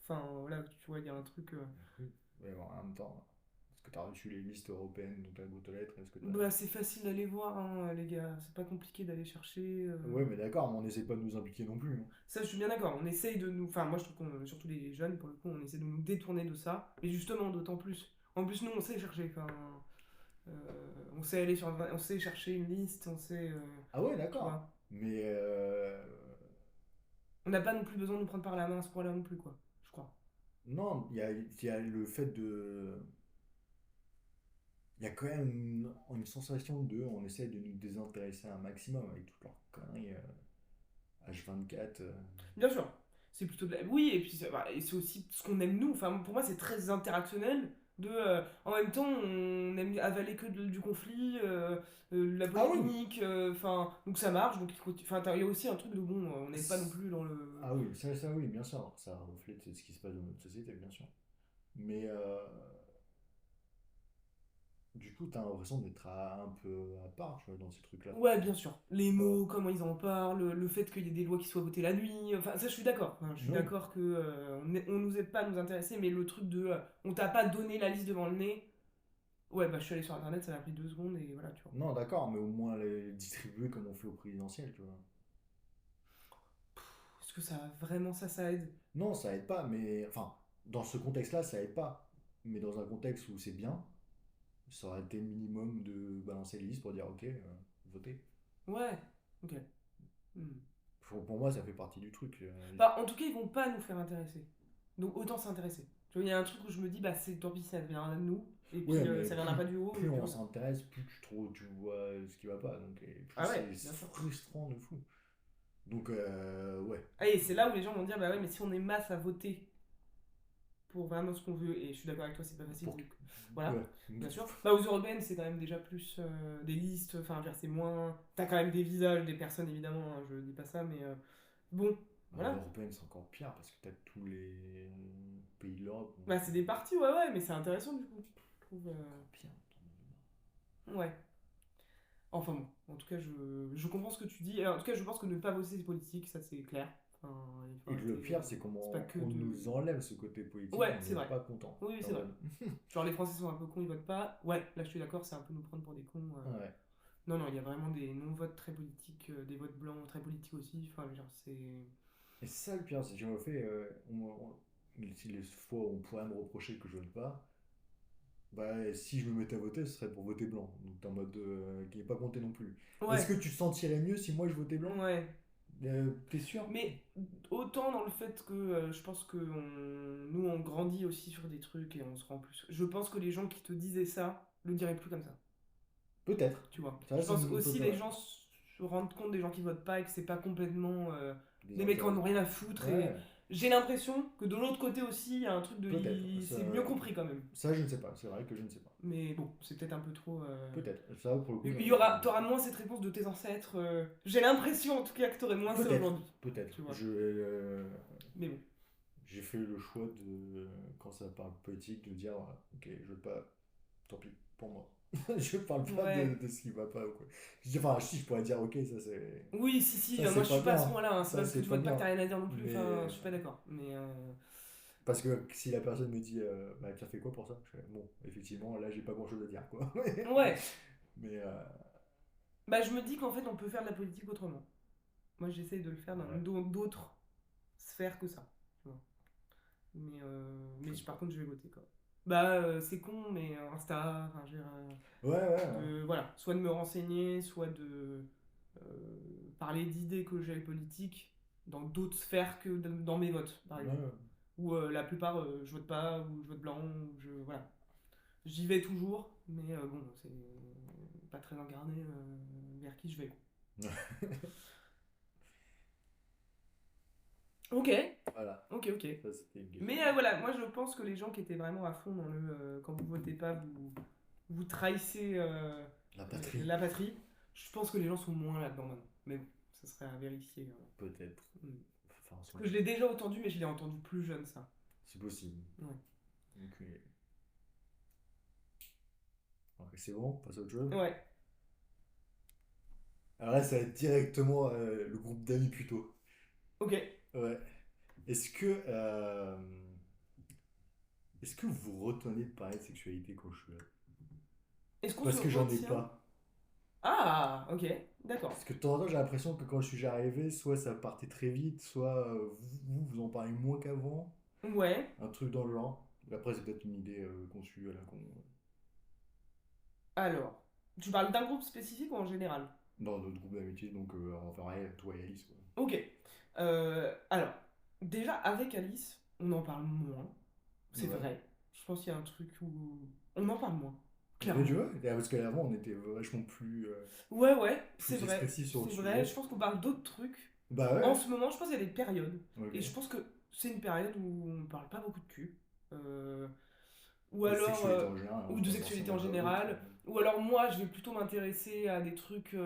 enfin, voilà, tu vois, il y a un truc. Oui, mais bon, en même temps, est-ce que tu as reçu les listes européennes dont tu as boîte aux lettres? Est-ce que tu Bah, c'est facile d'aller voir, hein, les gars, c'est pas compliqué d'aller chercher. Ouais, mais d'accord, mais on n'essaie pas de nous impliquer non plus, hein. Ça, je suis bien d'accord. On essaye de nous. Enfin, moi, je trouve qu'on, surtout les jeunes, pour le coup, on essaie de nous détourner de ça. Mais justement, d'autant plus. En plus, nous, on sait chercher. Enfin, on sait aller sur. On sait chercher une liste, on sait. Ah ouais, Tu d'accord. vois. Mais On n'a pas non plus besoin de nous prendre par la main à ce point-là non plus, quoi. Je crois. non, il y a le fait de. Il y a quand même une sensation de. On essaie de nous désintéresser un maximum avec toutes leurs conneries H24. Bien sûr. C'est plutôt de la. Oui, et puis bah, et c'est aussi ce qu'on aime nous. Enfin, pour moi, c'est très interactionnel. En même temps, on aime avaler que du conflit, la Ah oui! polémique, enfin, donc ça marche, donc enfin, il y a aussi un truc de bon, on n'est pas non plus dans le. Ah oui, ça oui, bien sûr, ça reflète ce qui se passe dans notre société, bien sûr. Mais du coup, t'as l'impression d'être un peu à part, tu vois, dans ces trucs-là. Ouais, bien sûr. Les Bah, mots, comment ils en parlent, le fait qu'il y ait des lois qui soient votées la nuit, enfin, ça je suis d'accord. Enfin, je suis oui. d'accord que on nous aide pas à nous intéresser, mais le truc de on t'a pas donné la liste devant le nez, ouais, bah je suis allé sur internet, ça m'a pris 2 secondes et voilà, tu vois. Non, d'accord, mais au moins les distribuer comme on fait au présidentiel, tu vois. Est-ce que ça vraiment ça aide? Non, ça aide pas, mais enfin, dans ce contexte-là, ça aide pas. Mais dans un contexte où c'est bien, ça aurait été le minimum de balancer les listes pour dire ok, votez. Ouais, ok. Hmm. Pour moi, ça fait partie du truc. Bah, en tout cas, ils vont pas nous faire intéresser. Donc autant s'intéresser. Tu vois, il y a un truc où je me dis, bah c'est tant pis, ça viendra de nous. Et Ouais, puis mais ça viendra pas du haut, et plus puis on voilà. s'intéresse, plus tu vois ce qui va pas. Donc, et plus Ah ouais, c'est bien sûr. frustrant de fou. Donc, ouais. Ah, et c'est là où les gens vont dire, bah ouais, mais si on est masse à voter pour vraiment ce qu'on veut, et je suis d'accord avec toi, c'est pas facile. Pour... Donc, voilà, Ouais. bien sûr. Bah aux européennes, c'est quand même déjà plus des listes, enfin, je veux dire, c'est moins. T'as quand même des visages, des personnes évidemment, hein, je dis pas ça, mais bon, À voilà. l'européenne, c'est encore pire parce que t'as tous les pays de l'Europe. Bah c'est des partis, ouais, ouais, mais c'est intéressant du coup. Je trouve. Encore pire. Ouais. Enfin bon, en tout cas, je comprends ce que tu dis. Et en tout cas, je pense que ne pas voter, c'est politique, ça c'est clair. Enfin, il faut Et que le arrêter. pire, c'est C'est pas comment que on de. nous enlève ce côté politique, Ouais, on c'est n'est vrai. pas content. Oui, oui, En c'est vrai. mode, Genre, les Français sont un peu cons, ils votent pas. Ouais, là je suis d'accord, c'est un peu nous prendre pour des cons. ouais. Non, non, il y a vraiment des non-votes très politiques, des votes blancs très politiques aussi. Enfin, genre, c'est. Et c'est ça le pire, c'est que je me fais. Si les fois où on pourrait me reprocher que je vote pas, bah si je me mettais à voter, ce serait pour voter blanc. Donc t'es en mode qui n'est pas compté non plus. Est-ce Ouais, que tu te sentirais mieux si moi je votais blanc? ouais. T'es sûr? Mais autant dans le fait que je pense que nous on grandit aussi sur des trucs et on se rend plus. Je pense que les gens qui te disaient ça le diraient plus comme ça. Peut-être. Tu vois. Ça, Je c'est pense une aussi les possibilité. gens se rendent compte des gens qui votent pas et que c'est pas complètement des mecs qui en ont Désintéressé. rien à foutre. Et Ouais, j'ai l'impression que de l'autre côté aussi, il y a un truc de. peut-être. Ça, C'est mieux compris quand même. ça, je ne sais pas. C'est vrai que je ne sais pas. Mais bon, c'est peut-être un peu trop. Peut-être. Ça, pour le coup, j'en Il y ai aucune aura, idée. t'auras moins cette réponse de tes ancêtres. J'ai l'impression en tout cas que t'aurais moins ça Peut-être. aujourd'hui. Peut-être. Tu vois. Mais bon. J'ai fait le choix de, quand ça parle politique, de dire ok, je veux pas, tant pis, pour moi. Je parle pas Ouais. de ce qui va pas ou quoi. Enfin, si, je pourrais dire ok, ça c'est. Oui, si, si, Ça moi c'est je pas suis pas à ce bien. point-là. Hein. C'est Ça pas parce que c'est tu pas votes pas que bien. t'as rien à dire non plus. Enfin, Mais. je suis pas d'accord. Mais. Parce que si la personne me dit bah, t'as fait quoi pour ça? Je fais, bon, effectivement, là j'ai pas grand chose à dire quoi. Ouais. Mais. Bah, je me dis qu'en fait, on peut faire de la politique autrement. Moi, j'essaye de le faire dans Ouais. d'autres sphères que ça. Tu vois. Mais Je sais par pas. contre, je vais voter quoi. Bah, c'est con, mais Insta, enfin, je veux dire, Ouais, ouais, ouais. voilà, soit de me renseigner, soit de parler d'idées que j'ai politiques dans d'autres sphères que dans mes votes, par Ouais, exemple. ouais. Ou la plupart, je vote pas, ou je vote blanc, ou je. Voilà. J'y vais toujours, mais bon, c'est pas très incarné vers qui je vais. Ok, Voilà. ok, ok. Ça c'était une Mais question. voilà, moi je pense que les gens qui étaient vraiment à fond dans le quand vous votez pas, vous trahissez La patrie. la patrie. Je pense que les gens sont moins là-dedans maintenant. Mais bon, ça serait à vérifier. Peut-être. Mm. Enfin, Parce que je l'ai déjà entendu, mais je l'ai entendu plus jeune, ça. c'est possible. Ouais. Donc, ok, c'est bon, on passe à autre chose. Ouais, Alors là, ça va être directement le groupe d'amis plutôt. ok. Ouais. Est-ce que, euh, est-ce que vous retenez de parler de sexualité quand je suis là? Est-ce qu'on se Parce que j'en ai retient? pas. Ah, ok, d'accord. Parce que de temps en temps, j'ai l'impression que quand je suis déjà arrivé, soit ça partait très vite, soit vous en parlez moins qu'avant. Ouais. Un truc dans le genre. Après, c'est peut-être une idée conçue à la con. Alors, tu parles d'un groupe spécifique ou en général? Dans notre groupe d'amitié, donc enfin, ouais, toi et Alice. Quoi. Ok. Alors, déjà avec Alice, on en parle moins. C'est Ouais. vrai. Je pense qu'il y a un truc où on en parle moins. Mais tu Clairement. vois, parce qu'avant, on était vachement Ouais, ouais, c'est plus vrai. expressif sur le C'est vrai. Je sujet. pense qu'on parle d'autres trucs. Bah En ouais. ce moment, je pense qu'il y a des périodes. Ok. Et je pense que c'est une période où on parle pas beaucoup de cul. Euh, Ou Ou alors, sexualité en général, hein, ou de pas sexualité en forcément la vôtre. général. Ou alors moi, je vais plutôt m'intéresser à des trucs,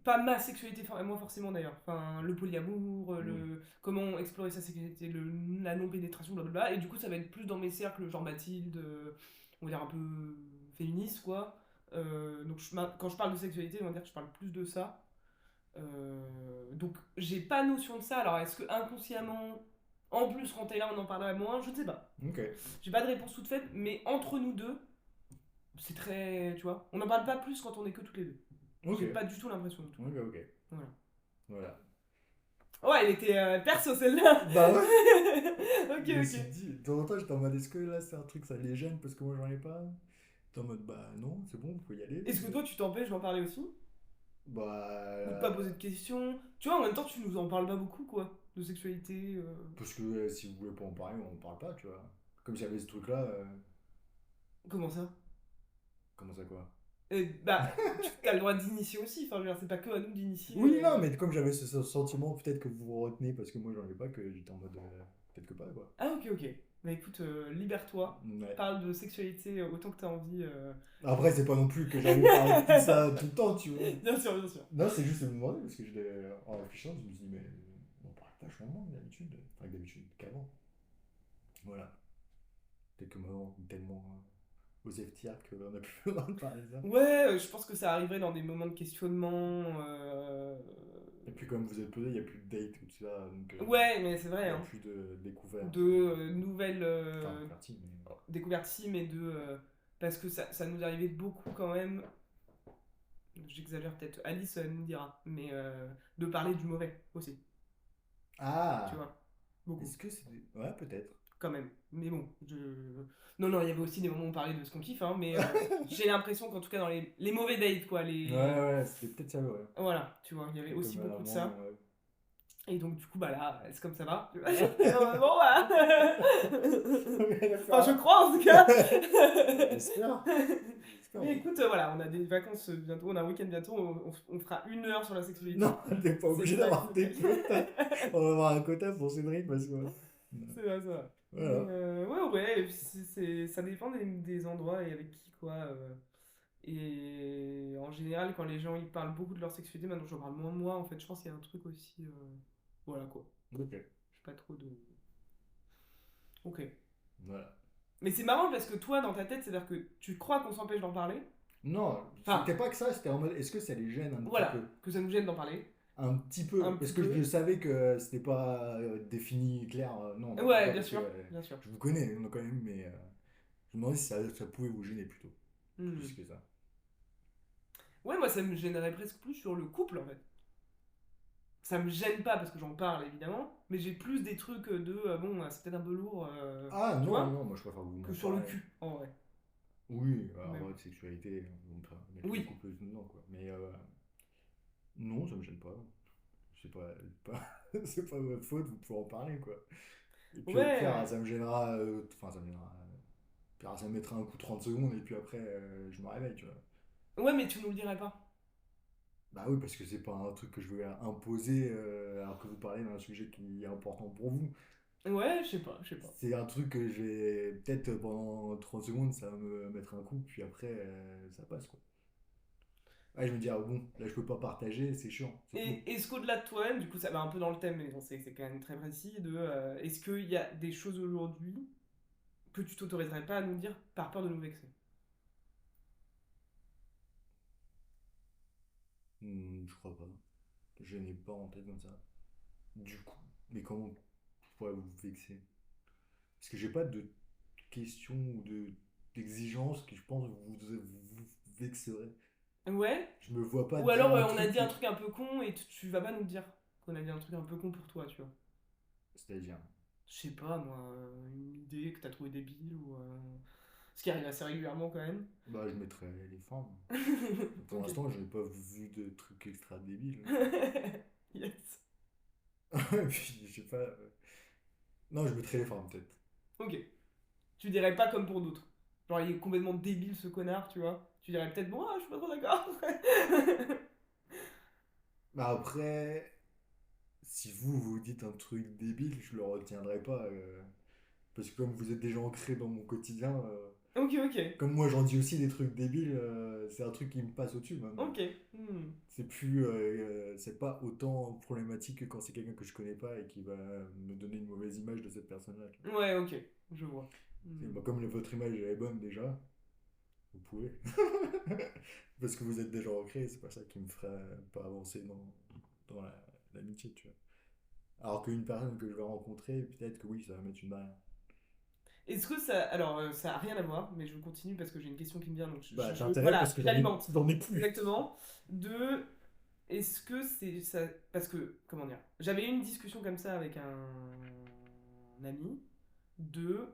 pas ma sexualité, moi forcément d'ailleurs. Enfin, le polyamour, Hmm. comment explorer sa sexualité, la non-pénétration, blablabla. Et du coup, ça va être plus dans mes cercles, genre Mathilde, on va dire un peu féministe, quoi. Donc quand je parle de sexualité, on va dire que je parle plus de ça. Donc j'ai pas notion de ça. Alors est-ce que inconsciemment, en plus quand t'es là, on en parlerait moins? Je ne sais pas. Ok, J'ai pas de réponse toute faite, mais entre nous deux, c'est très. Tu vois, on n'en parle pas plus quand on est que toutes les deux. ok, J'ai pas du tout l'impression de tout. ok, ok. Voilà. Voilà. Ouais, elle était perso celle-là. Bah ouais, Ok, je me ok. suis dit, de temps en temps, j'étais en mode, est-ce que là c'est un truc, ça les gêne parce que moi j'en ai pas? T'es en mode, bah non, c'est bon, faut y aller. Est-ce que toi tu t'empêches d'en parler aussi? Ou de pas poser Bah. de questions? Tu vois, en même temps, tu nous en parles pas beaucoup, quoi. De sexualité. Parce que si vous voulez pas en parler, on en parle pas, tu vois. Comme j'avais ce truc-là, Comment ça? comment ça quoi? Bah, tu as le droit d'initier aussi. Enfin, je veux dire, c'est pas que à nous d'initier. Oui, non, mais comme j'avais ce sentiment, peut-être que vous vous retenez parce que moi j'en ai pas, que j'étais en mode, peut-être que pas, quoi. Ah, ok, ok. Bah écoute, libère-toi. Ouais. Parle de sexualité autant que t'as envie. Après, c'est pas non plus que j'ai envie de parler de tout ça tout le temps, tu vois. Bien sûr, bien sûr. Non, c'est juste de me demander, parce que en réfléchissant, je me suis dit, mais on parle vachement moins que d'habitude. Enfin, que d'habitude, qu'avant. Voilà. Peut-être que maintenant, on est tellement aux FTR qu'on a plus le droit de parler de ça. Ouais, je pense que ça arriverait dans des moments de questionnement. Et puis, comme vous êtes posé, il n'y a plus de date ou tout ça, donc Ouais, mais c'est il vrai, n'y a hein. plus de découverte. De nouvelles Enfin, converti, mais. découvertes, si, mais de. Parce que ça nous arrivait beaucoup quand même. J'exagère peut-être, Alice nous dira, mais de parler du mauvais aussi, tu Ah! vois. Beaucoup, Est-ce que c'est. Ouais, peut-être. quand même. Mais bon, non, non, il y avait aussi des moments où on parlait de ce qu'on kiffe, hein, mais j'ai l'impression qu'en tout cas dans les mauvais dates, quoi, Ouais, ouais, c'était peut-être ça, ouais. Voilà, tu vois, il y avait aussi Comme à un beaucoup de moment, ça. ouais. Et donc, du coup, bah là, c'est comme ça va. Tu vois, Ouais. bon, bah. Enfin, je D'accord. crois en tout cas. Bah, j'espère. J'espère. Mais écoute, voilà, on a des vacances bientôt, on a un week-end bientôt, on fera 1 heure sur la sexualité. Non, t'es pas C'est obligé ça d'avoir qu'il des faut quotas. On va avoir un quota pour Cédric parce que. C'est vrai, c'est vrai. Mais Voilà. ouais, ouais, et puis ça dépend des endroits et avec qui, quoi. Et en général, quand les gens ils parlent beaucoup de leur sexualité, maintenant j'en parle moins de moi, en fait, je pense qu'il y a un truc aussi. Voilà, quoi. Ok. J'ai pas trop de. Ok. Voilà. Mais c'est marrant parce que toi, dans ta tête, c'est-à-dire que tu crois qu'on s'empêche d'en parler. Non, Enfin, c'était pas que ça, c'était en mode est-ce que ça les gêne un petit peu? voilà, que ça nous gêne d'en parler. Un petit peu. Un Parce petit que je peu. savais que c'était pas défini, clair. Non, on n'en parle Ouais, pas bien parce que sûr, bien sûr. je vous connais quand même, mais je me demandais si ça pouvait vous gêner plutôt. Plus Hmm. que ça. Ouais, moi, ça me gênerait presque plus sur le couple, en fait. Ça me gêne pas parce que j'en parle, évidemment, mais j'ai plus des trucs de, bon, c'est peut-être un peu lourd, Ah tu non, vois, non, moi je préfère que vous que m'en sur le parlez. cul, en vrai. Oui, en Mais vrai, bon. de sexualité, on peut mettre le Oui. couple dedans, quoi. Mais non, ça me gêne pas. C'est pas, c'est pas votre faute, vous pouvez en parler, quoi. Et puis au pire, Ouais. ça me gênera. Enfin, ça me gênera. Au pire, ça me mettra un coup 30 secondes et puis après, je me réveille, tu vois. Ouais, mais tu nous le dirais pas. Bah oui, parce que c'est pas un truc que je veux imposer alors que vous parlez d'un sujet qui est important pour vous. Ouais, je sais pas, je sais pas. C'est un truc que je vais. Peut-être pendant 30 secondes, ça va me mettre un coup, puis après, ça passe, quoi. Ouais, je me dis, ah bon, là je peux pas partager, c'est chiant, c'est tout. Et est-ce qu'au-delà de toi-même, du coup, ça va un peu dans le thème, mais bon, c'est quand même très précis, de est-ce qu'il y a des choses aujourd'hui que tu t'autoriserais pas à nous dire par peur de nous vexer? Je crois pas. Je n'ai pas en tête comme ça. Du coup, mais comment je pourrais vous vexer? Parce que j'ai pas de questions ou d'exigences qui, je pense, vous vexeraient. Ouais. Je me vois pas Ou dire alors un on a truc dit un qui. truc un peu con et tu vas pas nous le dire qu'on a dit un truc un peu con pour toi, tu vois. C'est-à-dire. Je sais pas, moi, une idée que t'as trouvé débile ou. Ce qui arrive assez régulièrement quand même. Bah, je mettrais les formes. Pour Ok. l'instant, je n'ai pas vu de trucs extra débiles. Yes. Et puis, je sais pas. Non, je mettrais les formes, peut-être. Ok. Tu dirais pas comme pour d'autres. Genre, il est complètement débile ce connard, tu vois. Tu dirais peut-être, bon, je suis pas trop d'accord. Bah, après, si vous dites un truc débile, je le retiendrai pas. Parce que comme vous êtes déjà ancré dans mon quotidien, Ok, ok. comme moi j'en dis aussi des trucs débiles, c'est un truc qui me passe au-dessus maintenant. Ok. Hmm. C'est plus, c'est pas autant problématique que quand c'est quelqu'un que je connais pas et qui va me donner une mauvaise image de cette personne-là. Tu vois. Ouais, ok. Je vois. C'est, Hmm. bah, comme votre image est bonne déjà, vous pouvez. Parce que vous êtes déjà ancré, c'est pas ça qui me fera pas avancer dans l'amitié, tu vois. Alors qu'une personne que je vais rencontrer, peut-être que oui, ça va mettre une barrière. Est-ce que ça. Alors, ça a rien à voir, mais je continue parce que j'ai une question qui me vient, donc Bah, t'as intérêt voilà, parce que j'alimente. j'en ai plus. Exactement. De. Est-ce que c'est ça. Parce que, comment dire. J'avais eu une discussion comme ça avec un ami. De.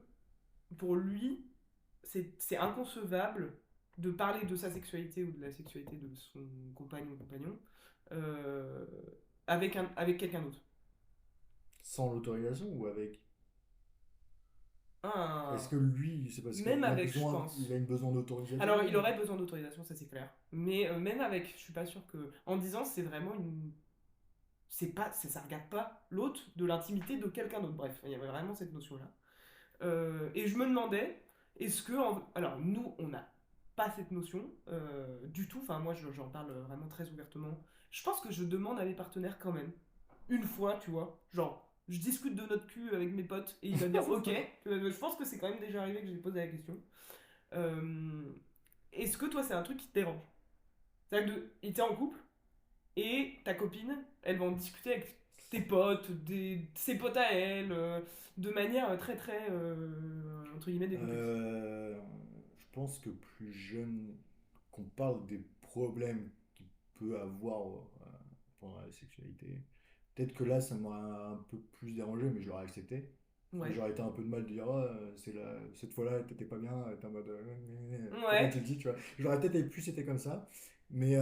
Pour lui, c'est inconcevable de parler de sa sexualité ou de la sexualité de son compagnon ou compagnon euh, avec quelqu'un d'autre. Sans l'autorisation ou avec? Est-ce Ah, que lui, c'est parce même qu'il a avec, je besoin, il pense. a une besoin d'autorisation Alors, il ou- aurait besoin d'autorisation, ça c'est clair. Mais même avec, je suis pas sûre que. En disant, c'est vraiment une. C'est pas, ça regarde pas l'autre de l'intimité de quelqu'un d'autre. Bref, il y avait vraiment cette notion-là. Et je me demandais, est-ce que. Alors, nous, on n'a pas cette notion du tout. Enfin, moi, j'en parle vraiment très ouvertement. Je pense que je demande à mes partenaires quand même. Une fois, tu vois. Genre, je discute de notre cul avec mes potes et il va dire ok. Je pense que c'est quand même déjà arrivé que j'ai posé la question. Euh, Est-ce que toi, c'est un truc qui te dérange? C'est-à-dire que t'es en couple et ta copine, elle va en discuter avec tes potes, ses potes à elle, de manière très très, entre guillemets, décomplexée. Euh, je pense que plus jeune, qu'on parle des problèmes qu'il peut avoir pendant la sexualité, peut-être que là, ça m'a un peu plus dérangé, mais je l'aurais accepté. Et Ouais. j'aurais été un peu de mal de dire, ah, cette fois-là, t'étais pas bien, t'es en mode, pourquoi tu Ouais. le dis, tu vois. J'aurais peut-être plus été comme ça. Mais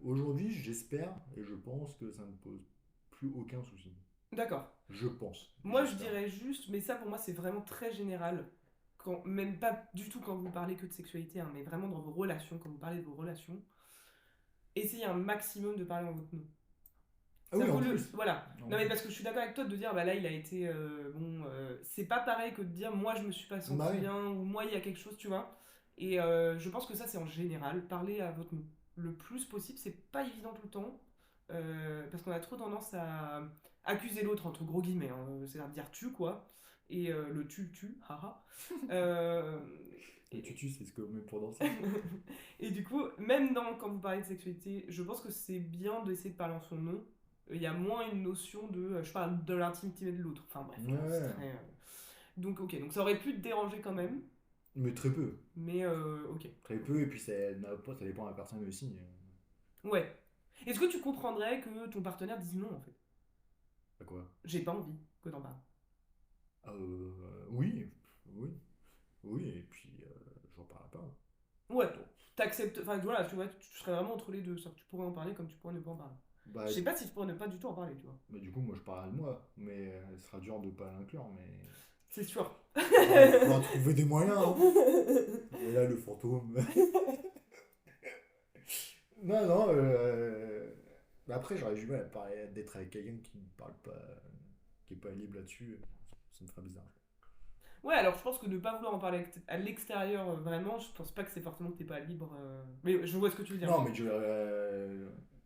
aujourd'hui, j'espère et je pense que ça ne pose plus aucun souci. D'accord. Je pense, Moi, je j'espère. dirais juste, mais ça pour moi, c'est vraiment très général. Quand, même pas du tout quand vous parlez que de sexualité, hein, mais vraiment dans vos relations, quand vous parlez de vos relations, essayez un maximum de parler en votre nom. Ah oui, C'est-à-dire en que plus. voilà. En Non mais plus. parce que je suis d'accord avec toi de dire bah là il a été bon c'est pas pareil que de dire moi je me suis pas Bah senti oui. bien ou moi il y a quelque chose tu vois. Et je pense que ça c'est en général parler à votre nom le plus possible, c'est pas évident tout le temps parce qu'on a trop tendance à accuser l'autre entre gros guillemets hein, c'est-à-dire dire tu quoi et le tu haha. Euh, Le et, tutu, c'est ce qu'on met pour danser. et du coup, même quand vous parlez de sexualité, je pense que c'est bien d'essayer de parler en son nom. Il y a moins une notion de je parle de l'intimité de l'autre. Enfin bref, voilà, c'est Ouais. très. Donc ok, donc ça aurait pu te déranger quand même, Mais très peu. mais ok. Très peu, et puis ça dépend de la personne aussi. Ouais. Est-ce que tu comprendrais que ton partenaire dise non en fait? À quoi? J'ai pas envie que t'en parles. Oui. Oui. Oui, et puis j'en parle pas. Ouais, bon, t'acceptes. Enfin voilà, tu vois, tu serais vraiment entre les deux. C'est-à-dire que tu pourrais en parler comme tu pourrais ne pas en parler. Bah, Je sais pas si tu pourrais ne pas du tout en parler, tu vois. du coup, moi je parle de moi, mais ce sera dur de pas l'inclure, mais C'est sûr. faudra trouver des moyens. Hein. Et là, le fantôme. Non, non. Bah après, j'aurais du mal à parler, d'être avec quelqu'un qui ne parle pas, qui est pas libre là-dessus. Ça me ferait bizarre. Ouais, alors je pense que ne pas vouloir en parler à l'extérieur, vraiment, je pense pas que c'est forcément que t'es pas libre. Mais je vois ce que tu veux dire. Non, mais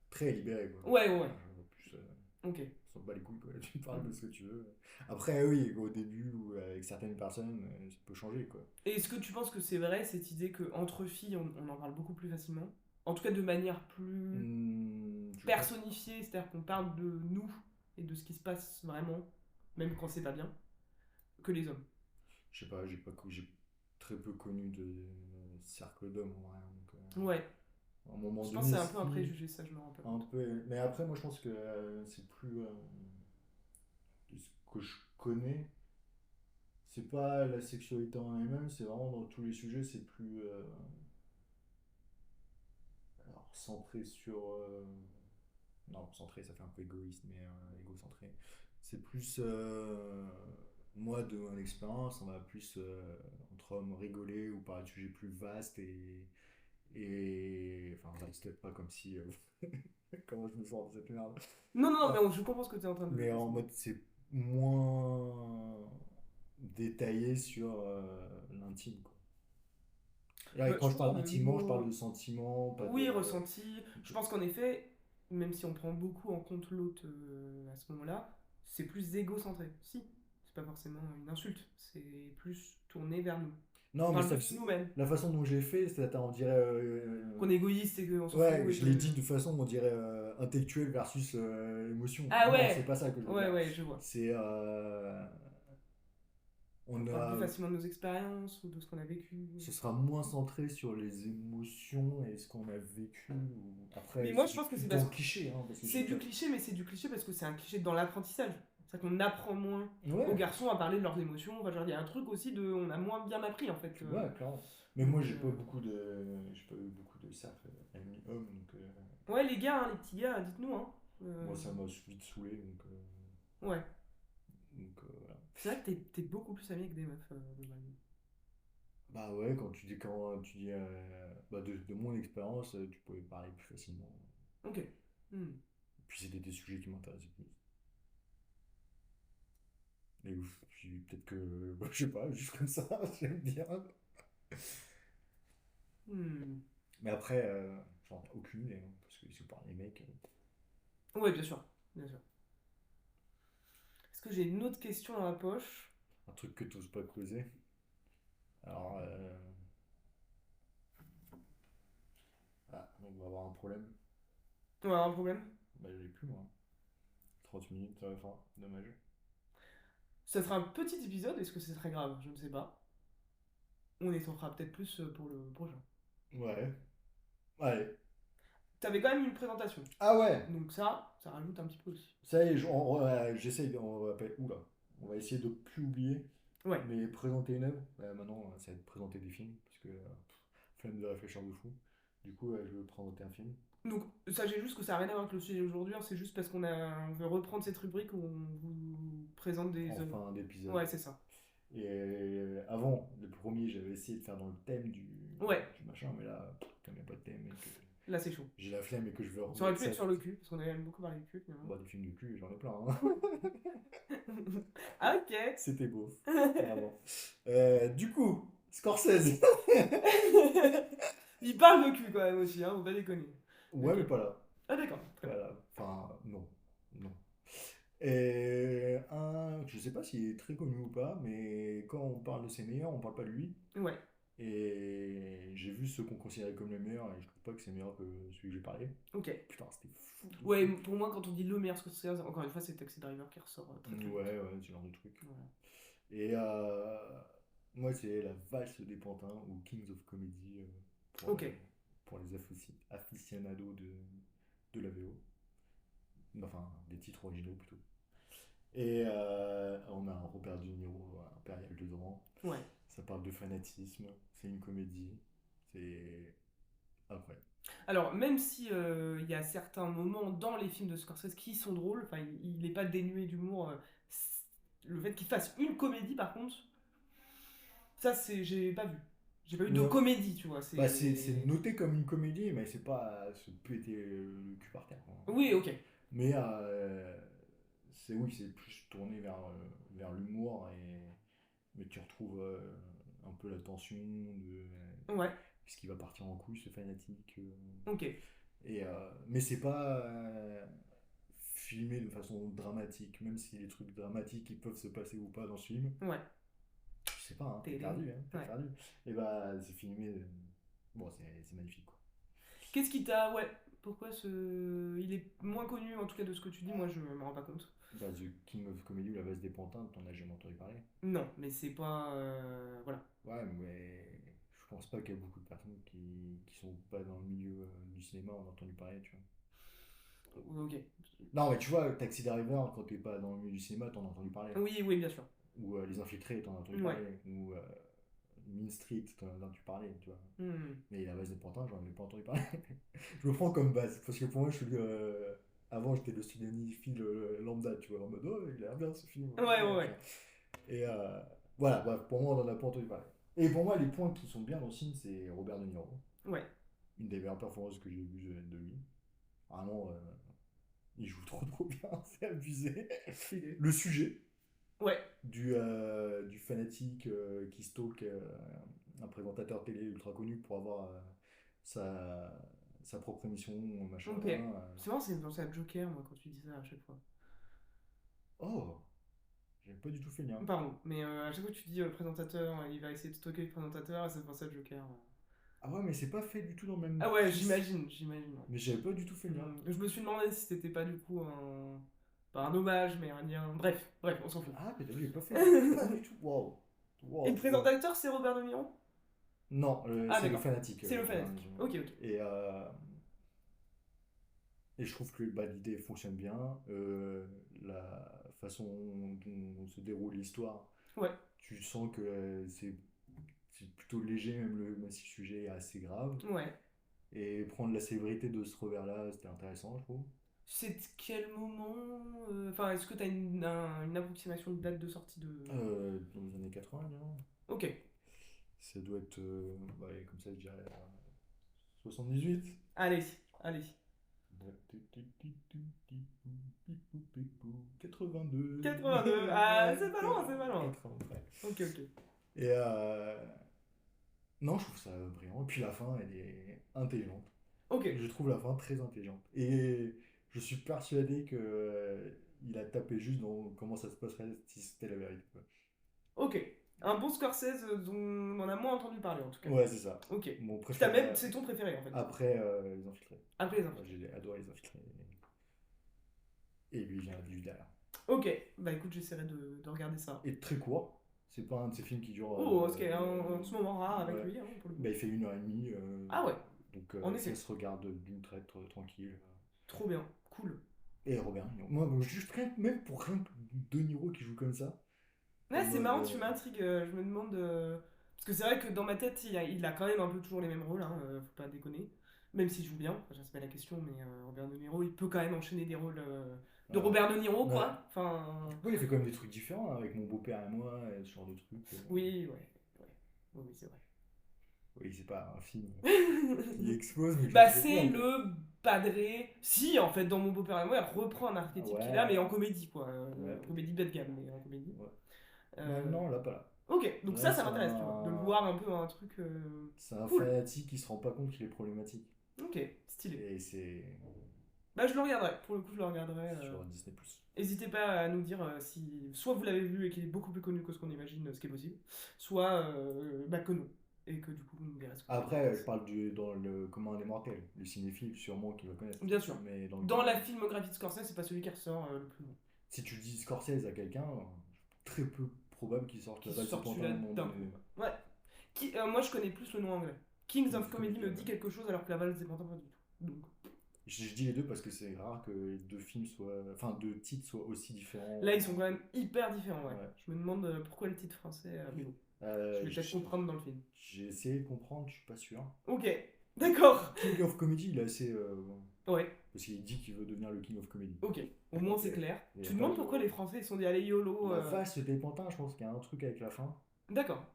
très libéré, quoi. Ouais, ouais, ouais. Plus, Ok. on s'en bat les couilles, quoi. Tu parles de Mm. ce que tu veux. Après, oui, au début, ou avec certaines personnes, ça peut changer, quoi. Et est-ce que tu penses que c'est vrai cette idée que entre filles, on en parle beaucoup plus facilement? En tout cas, de manière plus Je pense. personnifiée, c'est-à-dire qu'on parle de nous et de ce qui se passe vraiment, même quand c'est pas bien, que les hommes. Je sais pas, j'ai très peu connu de cercle d'hommes, en vrai. Donc, Ouais. à un moment Je pense que donné, c'est un peu un si. préjugé, ça, je me rends pas Un compte. peu. Mais après, moi, je pense que c'est plus. De ce que je connais, c'est pas la sexualité en elle-même, c'est vraiment dans tous les sujets, c'est plus. Alors, centré sur. Non, centré, ça fait un peu égoïste, mais égocentré. C'est plus. Moi, de mon expérience, on va plus entre hommes rigoler ou parler de sujets plus vastes et. Enfin, vaste, pas comme si. Comment je me sens dans cette merde. Non, non, non, Ah, mais je comprends ce que tu es en train de mais en dire. mode, c'est moins détaillé sur l'intime, quoi. Et Bah, quand je je pense parle le intimement, je parle mot, de sentiments, pas oui, de. ressenti. Je pense qu'en effet, même si on prend beaucoup en compte l'autre à ce moment-là, c'est plus égocentré. Si, c'est pas forcément une insulte, c'est plus tourné vers nous. On Non, mais parle plus de nous-mêmes. la façon dont je l'ai fait, c'est on dirait. Qu'on est égoïste et qu'on s'en Ouais, fout et je l'ai que. dit de façon, on dirait intellectuelle versus émotion. Ah Non, c'est ouais, pas ça que je veux ouais, dire. ouais, je vois. C'est. On On parle plus a. facilement de nos expériences ou de ce qu'on a vécu. Ce sera moins centré sur les émotions et ce qu'on a vécu. Mais Après, moi, c'est je pense que tout c'est le parce temps que cliché, hein, parce que je c'est sais du pas. cliché, mais c'est du cliché parce que c'est un cliché dans l'apprentissage. C'est-à-dire qu'on apprend moins aux Ouais, garçons à parler de leurs émotions. Enfin, genre, il y a un truc aussi de. On a moins bien appris en fait. ouais, clairement. Mais moi, Donc, j'ai pas eu beaucoup de cercles amis hommes, donc ouais, les gars, hein, les petits gars, dites-nous, hein. moi, ça m'a vite saoulé, Ouais. voilà. C'est vrai que t'es beaucoup plus ami avec des meufs, globalement. Bah ouais, quand tu dis bah de mon expérience, tu pouvais parler plus facilement. Ok. Hmm. Puis c'était des sujets qui m'intéressaient plus. Et ouf, puis peut-être que, bah, je sais pas, juste comme ça, j'aime bien. Hmm. Mais après, j'en ai aucune idée, hein, parce que si vous parlez des mecs, Ouais, bien sûr. Bien sûr. Est-ce que j'ai une autre question dans la poche? un truc que t'oses pas causer. Alors, on va avoir un problème. Ouais, un problème? Bah, je l'ai plus, moi. 30 minutes à la fin, dommage. Ça sera un petit épisode, est-ce que c'est très grave? Je ne sais pas. On étendra peut-être plus pour le prochain. Ouais. Allez. T'avais quand même une présentation. Ah ouais. Donc ça rajoute un petit peu aussi. Ça y est, j'essaye, oula. On va essayer de plus oublier. Ouais. Mais présenter une œuvre, maintenant, ça va être présenter des films, parce que flemme de réfléchir de fou. Du coup, je vais présenter un film. Donc, sachez juste que ça n'a rien à voir avec le sujet d'aujourd'hui, hein, c'est juste parce on veut reprendre cette rubrique où on vous présente des En œuvres. fin d'épisode. Ouais, c'est ça. Et avant, le premier, j'avais essayé de faire dans le thème Ouais, du machin, mais là, comme il n'y a pas de thème et que là c'est chaud. j'ai la flemme et que je veux Ça aurait remettre pu ça. être sur le cul, parce qu'on avait même beaucoup parlé du cul finalement. Bah, des films de cul, j'en ai plein, hein. Ah, ok. C'était beau. Vraiment. Du coup, Scorsese. Il parle de cul quand même aussi, hein, faut pas déconner. Ouais, Ok. mais pas là. Ah, d'accord. Très bien. Voilà. Enfin, non. Non. Et je sais pas s'il est très connu ou pas, mais quand on parle de ses meilleurs, on parle pas de lui. Ouais, Et j'ai vu ceux qu'on considérait comme les meilleurs et je trouve pas que c'est meilleur que celui que j'ai parlé. ok. Putain, c'était fou de Ouais, fou. pour moi, quand on dit le meilleur Scorsese, encore une fois, c'est Taxi Driver qui ressort très très vite. Ouais, ouais, ce genre de truc. Voilà. Et moi, c'est la valse des pantins ou Kings of Comedy Ok. pour les aficionados de la VO. Enfin, des titres originaux plutôt. Et on a un Robert De Niro impérial dedans. Ouais. Ça parle de fanatisme, c'est une comédie, c'est incroyable. Alors, même si il y a certains moments dans les films de Scorsese qui sont drôles, enfin, il n'est pas dénué d'humour. Le fait qu'il fasse une comédie, par contre, ça, j'ai pas vu. J'ai pas vu de Non. comédie, tu vois. Bah, c'est noté comme une comédie, mais c'est pas se péter le cul par terre, quoi. Oui, ok. Mais c'est plus tourné vers l'humour, mais tu retrouves un peu la tension de Ouais, puisqu'il va partir en couille, ce fanatique. ok. Mais c'est pas filmé de façon dramatique, même si les trucs dramatiques ils peuvent se passer ou pas dans ce film. Ouais. Je sais pas, hein, t'es T'es- perdu, hein, t'es ouais. perdu. Et bah, c'est filmé. Bon, c'est magnifique, quoi. Qu'est-ce qui t'a. Ouais. Pourquoi ce. Il est moins connu, en tout cas, de ce que tu dis, moi, je me rends pas compte. Bah, The King of Comedy ou La Vase des Pantins, t'en as jamais entendu parler. Non, mais c'est pas. Voilà. Ouais, mais je pense pas qu'il y a beaucoup de personnes qui sont pas dans le milieu du cinéma ont entendu parler, tu vois. Ok. Non, mais tu vois, Taxi Driver, quand t'es pas dans le milieu du cinéma, t'en as entendu parler. Oui, oui, bien sûr. Ou Les Infiltrés, t'en as entendu Ouais. parler. Ou Mean Street, t'en as entendu parler, tu vois. Hmm. Mais La Vase des Pantins, j'en ai pas entendu parler. Je me prends comme base, parce que pour moi, je suis. Avant, j'étais le cinéphile lambda, tu vois, en mode oh, il a l'air bien ce film. Ouais, ouais, ouais. Et voilà, bref, pour moi, on en a pas entendu parler. Et pour moi, les points qui sont bien dans le film, c'est Robert De Niro. Ouais. Une des meilleures performances que j'ai vues de lui. Vraiment, Il joue trop bien, c'est abusé. Stylé. Le sujet Ouais, du fanatique qui stalk un présentateur télé ultra connu pour avoir sa, sa propre émission, machin. ok. C'est marrant, ça me fait penser à Joker, moi, quand tu dis ça à chaque fois. Oh, j'avais pas du tout fait le lien. Pardon, mais à chaque fois que tu dis présentateur, il va essayer de stalker le présentateur, et ça me fait penser à Joker. Ah ouais, mais c'est pas fait du tout dans le même Ah ouais, piste. j'imagine. Ouais. Mais j'avais pas du tout fait le lien. Je me suis demandé si c'était pas du coup un. Pas un hommage, mais un lien. Bref, on s'en fout. Ah, mais t'as vu, j'ai pas fait. Pas du tout. Waouh. Et le Waouh. présentateur, c'est Robert De Niro? Non, Ah, c'est le d'accord. fanatique. C'est le fanatique. Ok. Et, et je trouve que bah, l'idée fonctionne bien. La façon dont se déroule l'histoire, Ouais, tu sens que c'est plutôt léger, même si le sujet est assez grave. ouais. Et prendre la sévérité de ce revers-là, c'était intéressant, je trouve. C'est de quel moment Enfin, est-ce que t'as une approximation de date de sortie de. Dans les années 80, non. Ok, Ça doit être, ouais, comme ça, je dirais 78. allez. 82. 82. Ah, c'est pas loin. 83. Ok. Et non, je trouve ça brillant. Et puis la fin, elle est intelligente. Ok, Je trouve la fin très intelligente. Et je suis persuadé que il a tapé juste dans comment ça se passerait si c'était la vérité, quoi. ok. Un bon Scorsese dont on a moins entendu parler en tout cas. Ouais, c'est ça. Ok. Mon T'as préféré même, c'est ton préféré en fait. après Les Infiltrés. Après les Moi, infos. j'ai adoré Les Infiltrés. Et lui vient du derrière. Ok, bah écoute, j'essaierai de regarder ça. Et très court. C'est pas un de ces films qui dure. Oh, ok, un ce moment rare avec ouais. lui, hein, pour le coup. Bah, il fait 1h30. Ah ouais, Donc en ça effet. se regarde d'une traite tranquille. Trop bien, cool. Et Robert De Niro. Moi, juste même pour rien que De Niro qui joue comme ça. En Ouais, c'est mode. marrant, tu m'intrigues, je me demande. Parce que c'est vrai que dans ma tête, il a quand même un peu toujours les mêmes rôles, hein, faut pas déconner. Même s'il joue bien, enfin, ça c'est pas la question, mais Robert De Niro, il peut quand même enchaîner des rôles de euh, Robert De Niro, ouais. quoi. Enfin. Ouais, il fait quand même des trucs différents hein, avec Mon beau-père et moi, et ce genre de trucs. Oui, ouais. Oui, c'est vrai. Oui, c'est pas un film qui explose, mais Bah, je c'est bien, quoi. le padré. Si, en fait, dans Mon beau-père et moi, il reprend un Ah archétype qu'il a, mais ouais, en comédie, quoi. ouais, Comédie bas de gamme, mais en comédie. ouais. Ouais, Euh, non, là, pas là. Ok, donc Là, ça m'intéresse, tu vois, de le voir un peu dans un truc c'est un cool. fanatique qui se rend pas compte qu'il est problématique. Ok, stylé. Et c'est Bah, je le regarderai, pour le coup, je le regarderai. sur Disney+. N'hésitez pas à nous dire si soit vous l'avez vu et qu'il est beaucoup plus connu que ce qu'on imagine, ce qui est possible, soit bah, que non. Et que du coup, vous nous direz ce que vous en Après, je pensez. parle dans le commun des mortels. Le cinéphile, sûrement, qui va connaître. Bien sûr. Mais Dans la filmographie de Scorsese, c'est pas celui qui ressort le plus long. si tu dis Scorsese à quelqu'un, très peu probable qu'il sorte Qui la balle sur sort ton celui-là à un moment d'un donné. coup. Ouais. Moi, je connais plus le nom anglais. Kings Kings of of Comedy Comedy, me ouais. dit quelque chose alors que la balle, c'est pas du tout. Donc, Je dis les deux parce que c'est rare que les deux films soient. Enfin, deux titres soient aussi différents. là, ils sont quand même hyper différents, ouais. Ouais. Je me demande pourquoi le titre français. Mais bon, je vais peut-être J'ai comprendre dans le film. essayé de comprendre, je suis pas sûr. Ok, d'accord. King of Comedy, il est assez. Ouais, Parce qu'il dit qu'il veut devenir le King of Comedy. ok. Au moins, Ok. c'est clair. Et Tu après, demandes pourquoi les Français ils sont dit allez YOLO. La vache, c'était pantin, je pense qu'il y a un truc avec la fin. D'accord,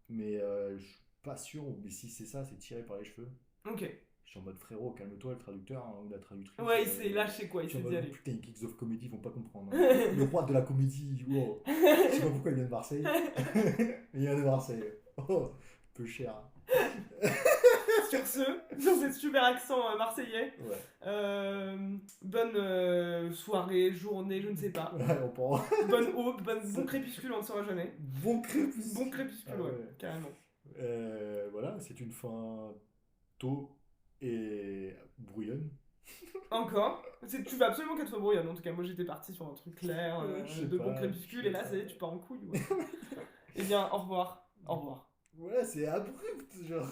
Mais je suis pas sûr. Mais si c'est ça, c'est tiré par les cheveux. ok. Je suis en mode frérot, calme-toi, le traducteur hein, ou la traductrice. Ouais, il s'est lâché quoi, il Je suis s'est en dit mode allez. putain, Kings of Comedy, ils vont pas comprendre. Hein. Le roi de la comédie, wow. Je sais pas pourquoi il vient de Marseille. Mais il vient de Marseille. Oh, peu cher. Sur ce super accent marseillais, Ouais. bonne soirée, journée, je ne sais pas. Ouais, on prend. Bonne aube, bon crépuscule, on ne saura jamais. Bon crépuscule. Bon crépuscule, Ah ouais, ouais. carrément. Voilà, c'est une fin tôt et brouillonne. Encore. Tu vas absolument qu'elle soit brouillonne. En tout cas, moi j'étais parti sur un truc clair, Je sais de bon pas, crépuscule, je et là, sais ça y est, pas. tu pars en couille. Ouais. Eh bien, au revoir. Au revoir. Voilà, c'est abrupt, genre.